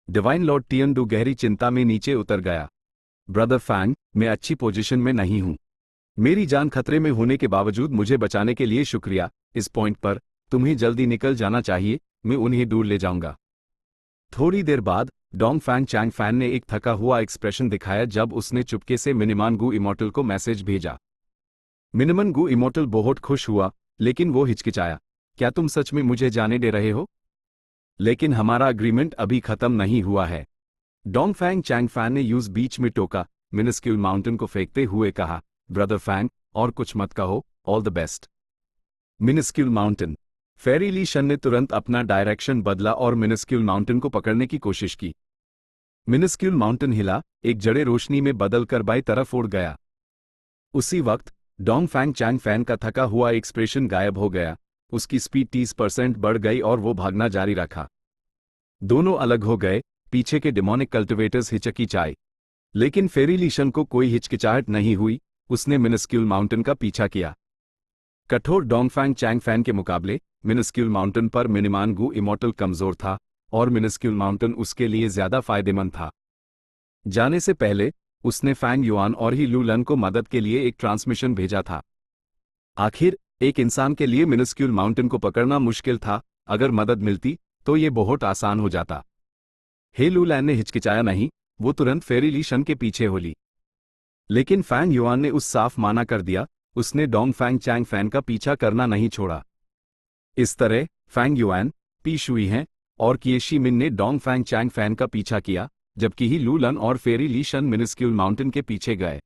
डिवाइन लॉर्ड टियन डू गहरी चिंता में नीचे उतर गया। ब्रदर फैंग, मैं अच्छी पोजीशन में नहीं हूं। मेरी जान खतरे में होने के बावजूद मुझे बचाने के लिए शुक्रिया। इस पॉइंट पर तुम्हें जल्दी निकल जाना चाहिए, मैं उन्हें दूर ले जाऊंगा। थोड़ी देर बाद डोंगफैंग चैंग फैन ने एक थका हुआ एक्सप्रेशन दिखाया जब उसने चुपके से मिनिमान गू इमोर्टल को मैसेज भेजा। मिनिमन गू इमोर्टल बहुत खुश हुआ, लेकिन वो हिचकिचाया। क्या तुम सच में मुझे जाने दे रहे हो? लेकिन हमारा अग्रीमेंट अभी खत्म नहीं हुआ है। डोंगफैंग चैंग फैन ने यूज बीच में टोका। मिनिस्क्यूल माउंटेन को फेंकते हुए कहा, ब्रदर फैंग, और कुछ मत कहो, all the best. Minuscule mountain. Fairy Li Shan ने तुरंत अपना डायरेक्शन बदला और मिनिस्क्यूल माउंटेन को पकड़ने की कोशिश की। मिनिस्क्यूल माउंटेन हिला, एक जड़े रोशनी में बदलकर बाईं तरफ उड़ गया। उसी वक्त डोंगफैंग चैंग फैन का थका हुआ एक्सप्रेशन गायब हो गया। उसकी स्पीड 30% बढ़ गई और वो भागना जारी रखा। दोनों अलग हो गए। पीछे के डिमोनिक कल्टिवेटर्स हिचकिचाए, लेकिन फेरी लीशन को कोई हिचकिचाहट नहीं हुई। उसने मिनिस्क्यूल माउंटेन का पीछा किया। कठोर डोंगफैंग चैंग फैन के मुकाबले मिनिस्क्यूल माउंटेन पर मिनिमान गू इमोर्टल कमजोर था और मिनिस्क्यूल माउंटेन उसके लिए ज्यादा फायदेमंद था। जाने से पहले उसने फैंग युआन और ही लू लन को मदद के लिए एक ट्रांसमिशन भेजा था। आखिर एक इंसान के लिए मिनिस्क्यूल माउंटेन को पकड़ना मुश्किल था, अगर मदद मिलती तो ये बहुत आसान हो जाता। हे लू लैन ने हिचकिचाया नहीं, वो तुरंत फेरी ली शन के पीछे हो ली। लेकिन फैंग युआन ने उस साफ माना कर दिया। उसने डोंगफैंग चैंग फैन का पीछा करना नहीं छोड़ा। इस तरह फैंग युआन, पी शुई हैं और किएशी मिन ने डोंगफैंग चैंग फैन का पीछा किया, जबकि ही लू लन और फेरी ली शन मिनिस्क्यूल माउंटेन के पीछे गए।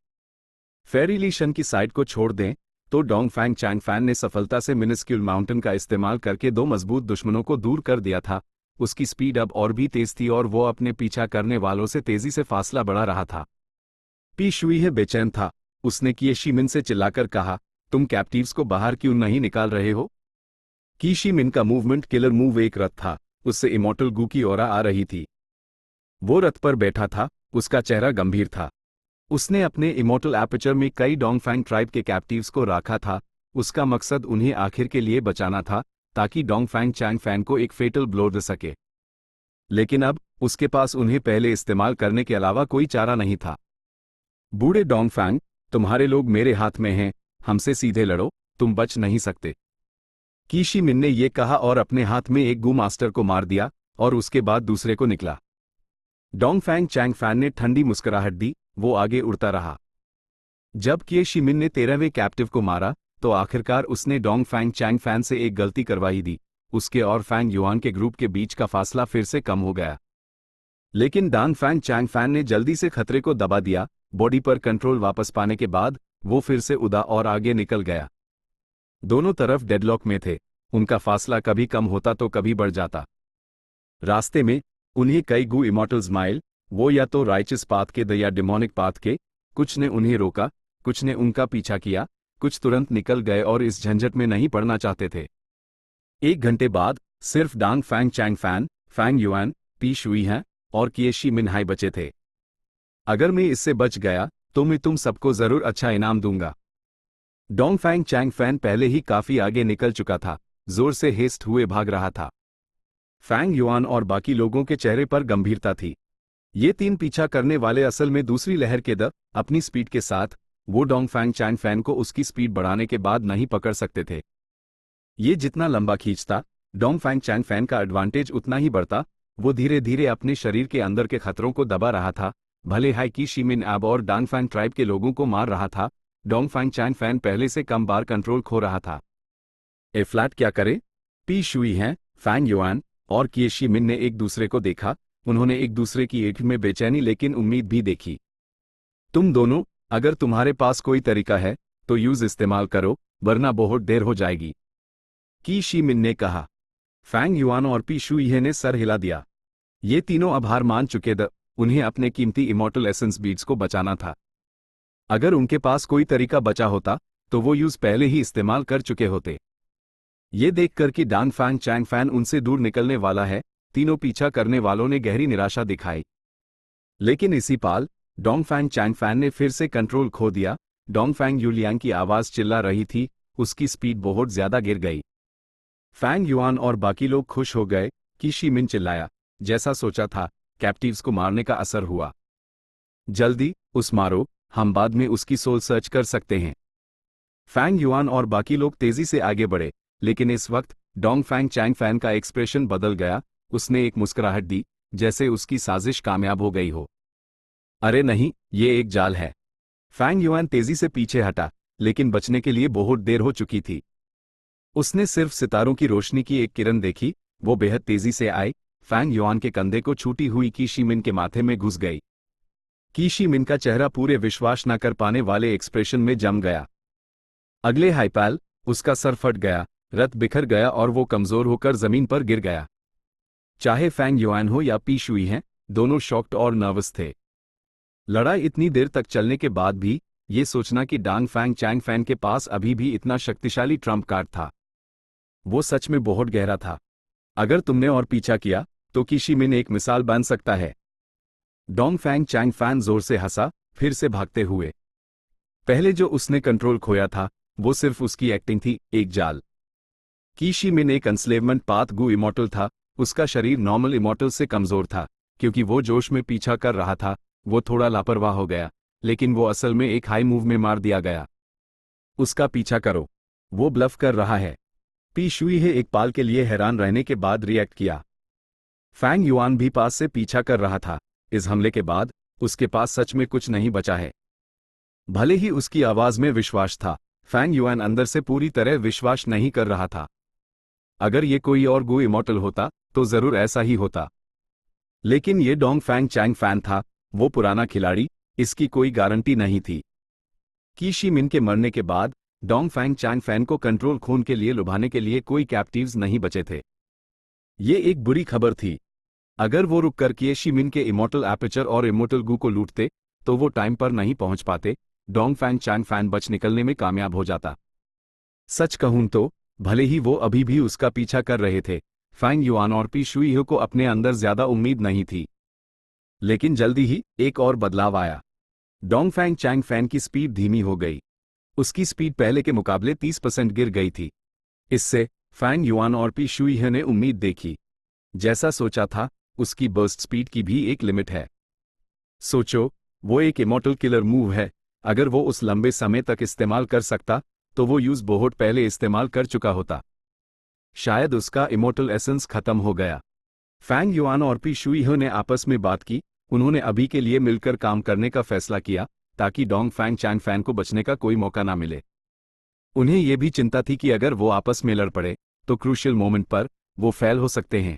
फेरी ली शन की साइड को छोड़ दें तो डोंगफैंग चैंग फैन ने सफलता से मिनिस्क्यूल माउंटेन का इस्तेमाल करके 2 मजबूत दुश्मनों को दूर कर दिया था। उसकी स्पीड अब और भी तेज थी और वो अपने पीछा करने वालों से तेजी से फासला बढ़ा रहा था। पी शुई है बेचैन था। उसने किएशी मिन से चिल्लाकर कहा, तुम कैप्टिव्स को बाहर क्यों नहीं निकाल रहे हो? किएशी मिन का मूवमेंट किलर मूव एक रथ था, उससे इमोर्टल गू की ऑरा आ रही थी। वो रथ पर बैठा था, उसका चेहरा गंभीर था। उसने अपने इमोर्टल एपर्चर में कई डोंगफैंग ट्राइब के कैप्टिव्स को रखा था। उसका मकसद उन्हें आखिर के लिए बचाना था, ताकि डोंगफैंग चैंग फैन को एक फेटल ब्लो दे सके। लेकिन अब उसके पास उन्हें पहले इस्तेमाल करने के अलावा कोई चारा नहीं था। बूढ़े डोंगफैंग, तुम्हारे लोग मेरे हाथ में हैं, हमसे सीधे लड़ो, तुम बच नहीं सकते। की शी मिन ने यह कहा और अपने हाथ में एक गू मास्टर को मार दिया और उसके बाद दूसरे को निकला। डोंगफेंग चैंगफैन ने ठंडी मुस्कुराहट दी, वो आगे उड़ता रहा। जब किए शी मिन ने 13वें कैप्टिव को मारा तो आखिरकार उसने डोंगफेंग चैंगफैन से एक गलती करवाई दी। उसके और फैंग युआन के ग्रुप के बीच का फासला फिर से कम हो गया। लेकिन डोंगफेंग चैंगफैन ने जल्दी से खतरे को दबा दिया। बॉडी पर कंट्रोल वापस पाने के बाद वो फिर से उड़ा और आगे निकल गया। दोनों तरफ डेडलॉक में थे, उनका फासला कभी कम होता तो कभी बढ़ जाता। रास्ते में उन्हें कई गू इमॉर्टल्स माइल, वो या तो राइचस पाथ के या डिमोनिक पाथ के। कुछ ने उन्हें रोका, कुछ ने उनका पीछा किया, कुछ तुरंत निकल गए और इस झंझट में नहीं पड़ना चाहते थे। 1 घंटे बाद सिर्फ Dongfeng Changfan, Fang Yuan, Pi Shui हैं और किए शी मिनहाई बचे थे। अगर मैं इससे बच गया तो मैं तुम सबको जरूर अच्छा इनाम दूंगा। डोंगफेंग चैंगफैन पहले ही काफी आगे निकल चुका था, जोर से हेस्ट हुए भाग रहा था। फैंग युआन और बाकी लोगों के चेहरे पर गंभीरता थी। ये 3 पीछा करने वाले असल में दूसरी लहर के अपनी स्पीड के साथ, वो डोंगफेंग चैंगफैन को उसकी स्पीड बढ़ाने के बाद नहीं पकड़ सकते थे। ये जितना लंबा खींचता, डोंगफेंग चैंगफैन का एडवांटेज उतना ही बढ़ता। वो धीरे धीरे अपने शरीर के अंदर के खतरों को दबा रहा था। भले हाई की शी मिन अब और डोंगफेंग ट्राइब के लोगों को मार रहा था, डोंगफेंग चैंगफैन पहले से कम बार कंट्रोल खो रहा था। ए फ्लैट क्या करे? पी शुई हैं, फैंग युआन और किए शी मिन ने एक दूसरे को देखा। उन्होंने एक दूसरे की आंख में बेचैनी लेकिन उम्मीद भी देखी। तुम दोनों, अगर तुम्हारे पास कोई तरीका है तो यूज इस्तेमाल करो, वरना बहुत देर हो जाएगी, की शी मिन ने कहा। फैंग युआन और पी शुई ने सर हिला दिया। ये तीनों अब हार मान चुके थे। उन्हें अपने कीमती इमॉर्टल एसेंस बीड्स को बचाना था। अगर उनके पास कोई तरीका बचा होता तो वो यूज पहले ही इस्तेमाल कर चुके होते। ये देखकर कि डोंगफेंग चैंगफैन उनसे दूर निकलने वाला है, तीनों पीछा करने वालों ने गहरी निराशा दिखाई। लेकिन इसी पाल डोंगफेंग चैंगफैन ने फिर से कंट्रोल खो दिया। डोंगफेंग युलियांग की आवाज चिल्ला रही थी, उसकी स्पीड बहुत ज्यादा गिर गई। फैंग युआन और बाकी लोग खुश हो गए कि शी मिन चिल्लाया। जैसा सोचा था, कैप्टिव्स को मारने का असर हुआ। जल्दी उस मारो, हम बाद में उसकी सोल सर्च कर सकते हैं। फैंग युआन और बाकी लोग तेजी से आगे बढ़े, लेकिन इस वक्त डोंगफेंग चैंगफैन का एक्सप्रेशन बदल गया। उसने एक मुस्कुराहट दी, जैसे उसकी साजिश कामयाब हो गई हो। अरे नहीं, ये एक जाल है। फैंग युआन तेजी से पीछे हटा, लेकिन बचने के लिए बहुत देर हो चुकी थी। उसने सिर्फ सितारों की रोशनी की एक किरण देखी, वो बेहद तेजी से आई, फैंग युआन के कंधे को छूटी हुई की शी मिन के माथे में घुस गई। की शी मिन का चेहरा पूरे विश्वास न कर पाने वाले एक्सप्रेशन में जम गया। अगले हाइपैल, उसका सर फट गया, रथ बिखर गया और वो कमजोर होकर जमीन पर गिर गया। चाहे फैंग युआन हो या पी शुई हैं, दोनों शॉक्ड और नर्वस थे। लड़ाई इतनी देर तक चलने के बाद भी ये सोचना कि डोंगफेंग चैंगफैन के पास अभी भी इतना शक्तिशाली ट्रम्प कार्ड था, वो सच में बहुत गहरा था। अगर तुमने और पीछा किया तो की शी मिन एक मिसाल बन सकता है। डोंगफेंग चैंगफैन जोर से हंसा, फिर से भागते हुए। पहले जो उसने कंट्रोल खोया था वो सिर्फ उसकी एक्टिंग थी, एक जाल। की शी मिन एक एंस्लेवमेंट पाथ गू इमॉर्टल था। उसका शरीर नॉर्मल इमॉर्टल से कमजोर था। क्योंकि वो जोश में पीछा कर रहा था, वो थोड़ा लापरवाह हो गया, लेकिन वो असल में एक हाई मूव में मार दिया गया। उसका पीछा करो, वो ब्लफ कर रहा है। पी शुई है एक पाल के लिए हैरान रहने के बाद रिएक्ट किया। फैंग युआन भी पास से पीछा कर रहा था। इस हमले के बाद उसके पास सच में कुछ नहीं बचा है। भले ही उसकी आवाज में विश्वास था, फैंग युआन अंदर से पूरी तरह विश्वास नहीं कर रहा था। अगर ये कोई और गो इमॉर्टल होता तो जरूर ऐसा ही होता, लेकिन ये डोंगफेंग चैंगफैन था, वो पुराना खिलाड़ी, इसकी कोई गारंटी नहीं थी। की शी मिन के मरने के बाद डोंगफेंग चैंगफैन को कंट्रोल खून के लिए लुभाने के लिए कोई कैप्टिव्स नहीं बचे थे। ये एक बुरी खबर थी। अगर वो रुककर किए शी मिन के इमॉर्टल एपर्चर और इमॉर्टल गू को लूटते तो वो टाइम पर नहीं पहुंच पाते। डोंगफेंग चैंगफैन बच निकलने में कामयाब हो जाता। सच कहूं तो भले ही वो अभी भी उसका पीछा कर रहे थे, फैंग युआन और पी शुई को अपने अंदर ज्यादा उम्मीद नहीं थी। लेकिन जल्दी ही एक और बदलाव आया। डोंगफेंग चैंगफैन की स्पीड धीमी हो गई। उसकी स्पीड पहले के मुकाबले 30% गिर गई थी। इससे फैंग युआन और पी शुई ने उम्मीद देखी। जैसा सोचा था, उसकी बर्स्ट स्पीड की भी एक लिमिट है। सोचो, वो एक इमॉर्टल किलर मूव है। अगर वो उस लंबे समय तक इस्तेमाल कर सकता तो वो यूज बोहोट पहले इस्तेमाल कर चुका होता। शायद उसका इमोर्टल एसेंस खत्म हो गया। फैंग युआन और पी शुईहो ने आपस में बात की। उन्होंने अभी के लिए मिलकर काम करने का फैसला किया ताकि डोंगफैंग चैंगफैन को बचने का कोई मौका ना मिले। उन्हें यह भी चिंता थी कि अगर वो आपस में लड़ पड़े तो क्रूशियल मोमेंट पर वो फेल हो सकते हैं।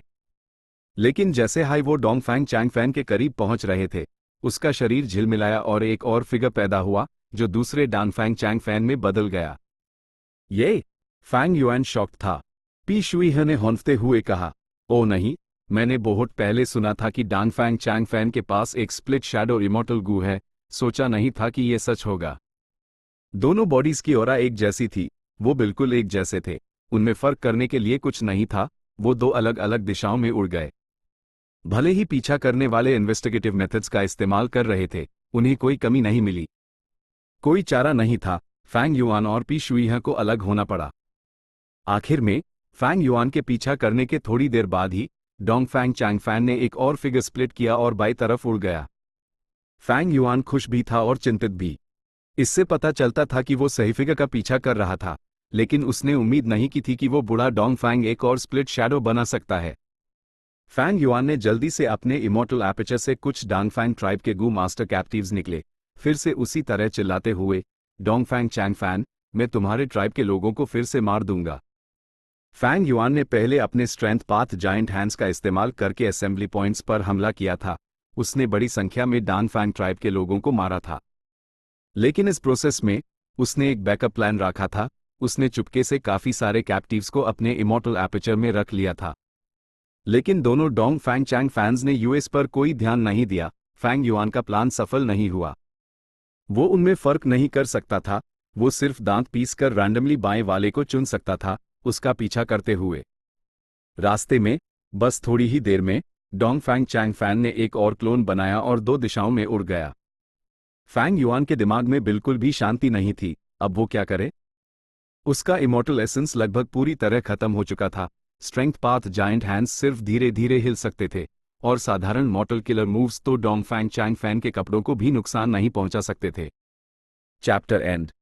लेकिन जैसे हाई वो डोंगफैंग चैंगफैन के करीब पहुंच रहे थे, उसका शरीर झिलमिलाया और एक और फिगर पैदा हुआ जो दूसरे डानफैंग चैंगफैन में बदल गया। ये फैंग युआन शॉक्ड था। पी शुईहो ने हौंफते हुए कहा, ओ नहीं, मैंने बहुत पहले सुना था कि डानफैंग चैंगफैन के पास एक स्प्लिट शैडो इमोर्टल गू है, सोचा नहीं था कि ये सच होगा। दोनों बॉडीज की ऑरा एक जैसी थी, वो बिल्कुल एक जैसे थे, उनमें फर्क करने के लिए कुछ नहीं था। वो दो अलग अलग दिशाओं में उड़ गए। भले ही पीछा करने वाले इन्वेस्टिगेटिव मेथड्स का इस्तेमाल कर रहे थे, उन्हें कोई कमी नहीं मिली। कोई चारा नहीं था, फैंग युआन और पी शुईहो को अलग होना पड़ा। आखिर में फैंग युआन के पीछा करने के थोड़ी देर बाद ही डोंगफैंग चैंगफैन ने एक और फिगर स्प्लिट किया और बाई तरफ उड़ गया। फैंग युआन खुश भी था और चिंतित भी। इससे पता चलता था कि वो सही फिगर का पीछा कर रहा था, लेकिन उसने उम्मीद नहीं की थी कि वो बूढ़ा डोंगफैंग एक और स्प्लिट शैडो बना सकता है। फैंग युआन ने जल्दी से अपने इमोर्टल एपर्चर से कुछ डांगफैंग ट्राइब के गू मास्टर कैप्टिव्स निकले, फिर से उसी तरह चिल्लाते हुए, डोंगफैंग चैंगफैन, मैं तुम्हारे ट्राइब के लोगों को फिर से मार दूंगा। फैंग युआन ने पहले अपने स्ट्रेंथ पाथ जायंट हैंड्स का इस्तेमाल करके असेंबली पॉइंट्स पर हमला किया था। उसने बड़ी संख्या में डानफैंग ट्राइब के लोगों को मारा था। लेकिन इस प्रोसेस में उसने एक बैकअप प्लान रखा था। उसने चुपके से काफी सारे कैप्टिव्स को अपने इमोर्टल एपर्चर में रख लिया था। लेकिन दोनों डोंगफैंग चैंगफैन्स ने यूएस पर कोई ध्यान नहीं दिया। फैंग युआन का प्लान सफल नहीं हुआ। वो उनमें फर्क नहीं कर सकता था, वो सिर्फ दांत पीस कर रैंडमली बाएं वाले को चुन सकता था, उसका पीछा करते हुए। रास्ते में बस थोड़ी ही देर में डोंगफैंग चैंगफैन ने एक और क्लोन बनाया और दो दिशाओं में उड़ गया। फैंग युआन के दिमाग में बिल्कुल भी शांति नहीं थी। अब वो क्या करे? उसका इमोर्टल एसेंस लगभग पूरी तरह खत्म हो चुका था। स्ट्रेंथ पाथ जायंट हैंड्स सिर्फ धीरे धीरे हिल सकते थे और साधारण मॉर्टल किलर मूव्स तो डोंगफैंग चैंगफैन के कपड़ों को भी नुकसान नहीं पहुंचा सकते थे। Chapter and.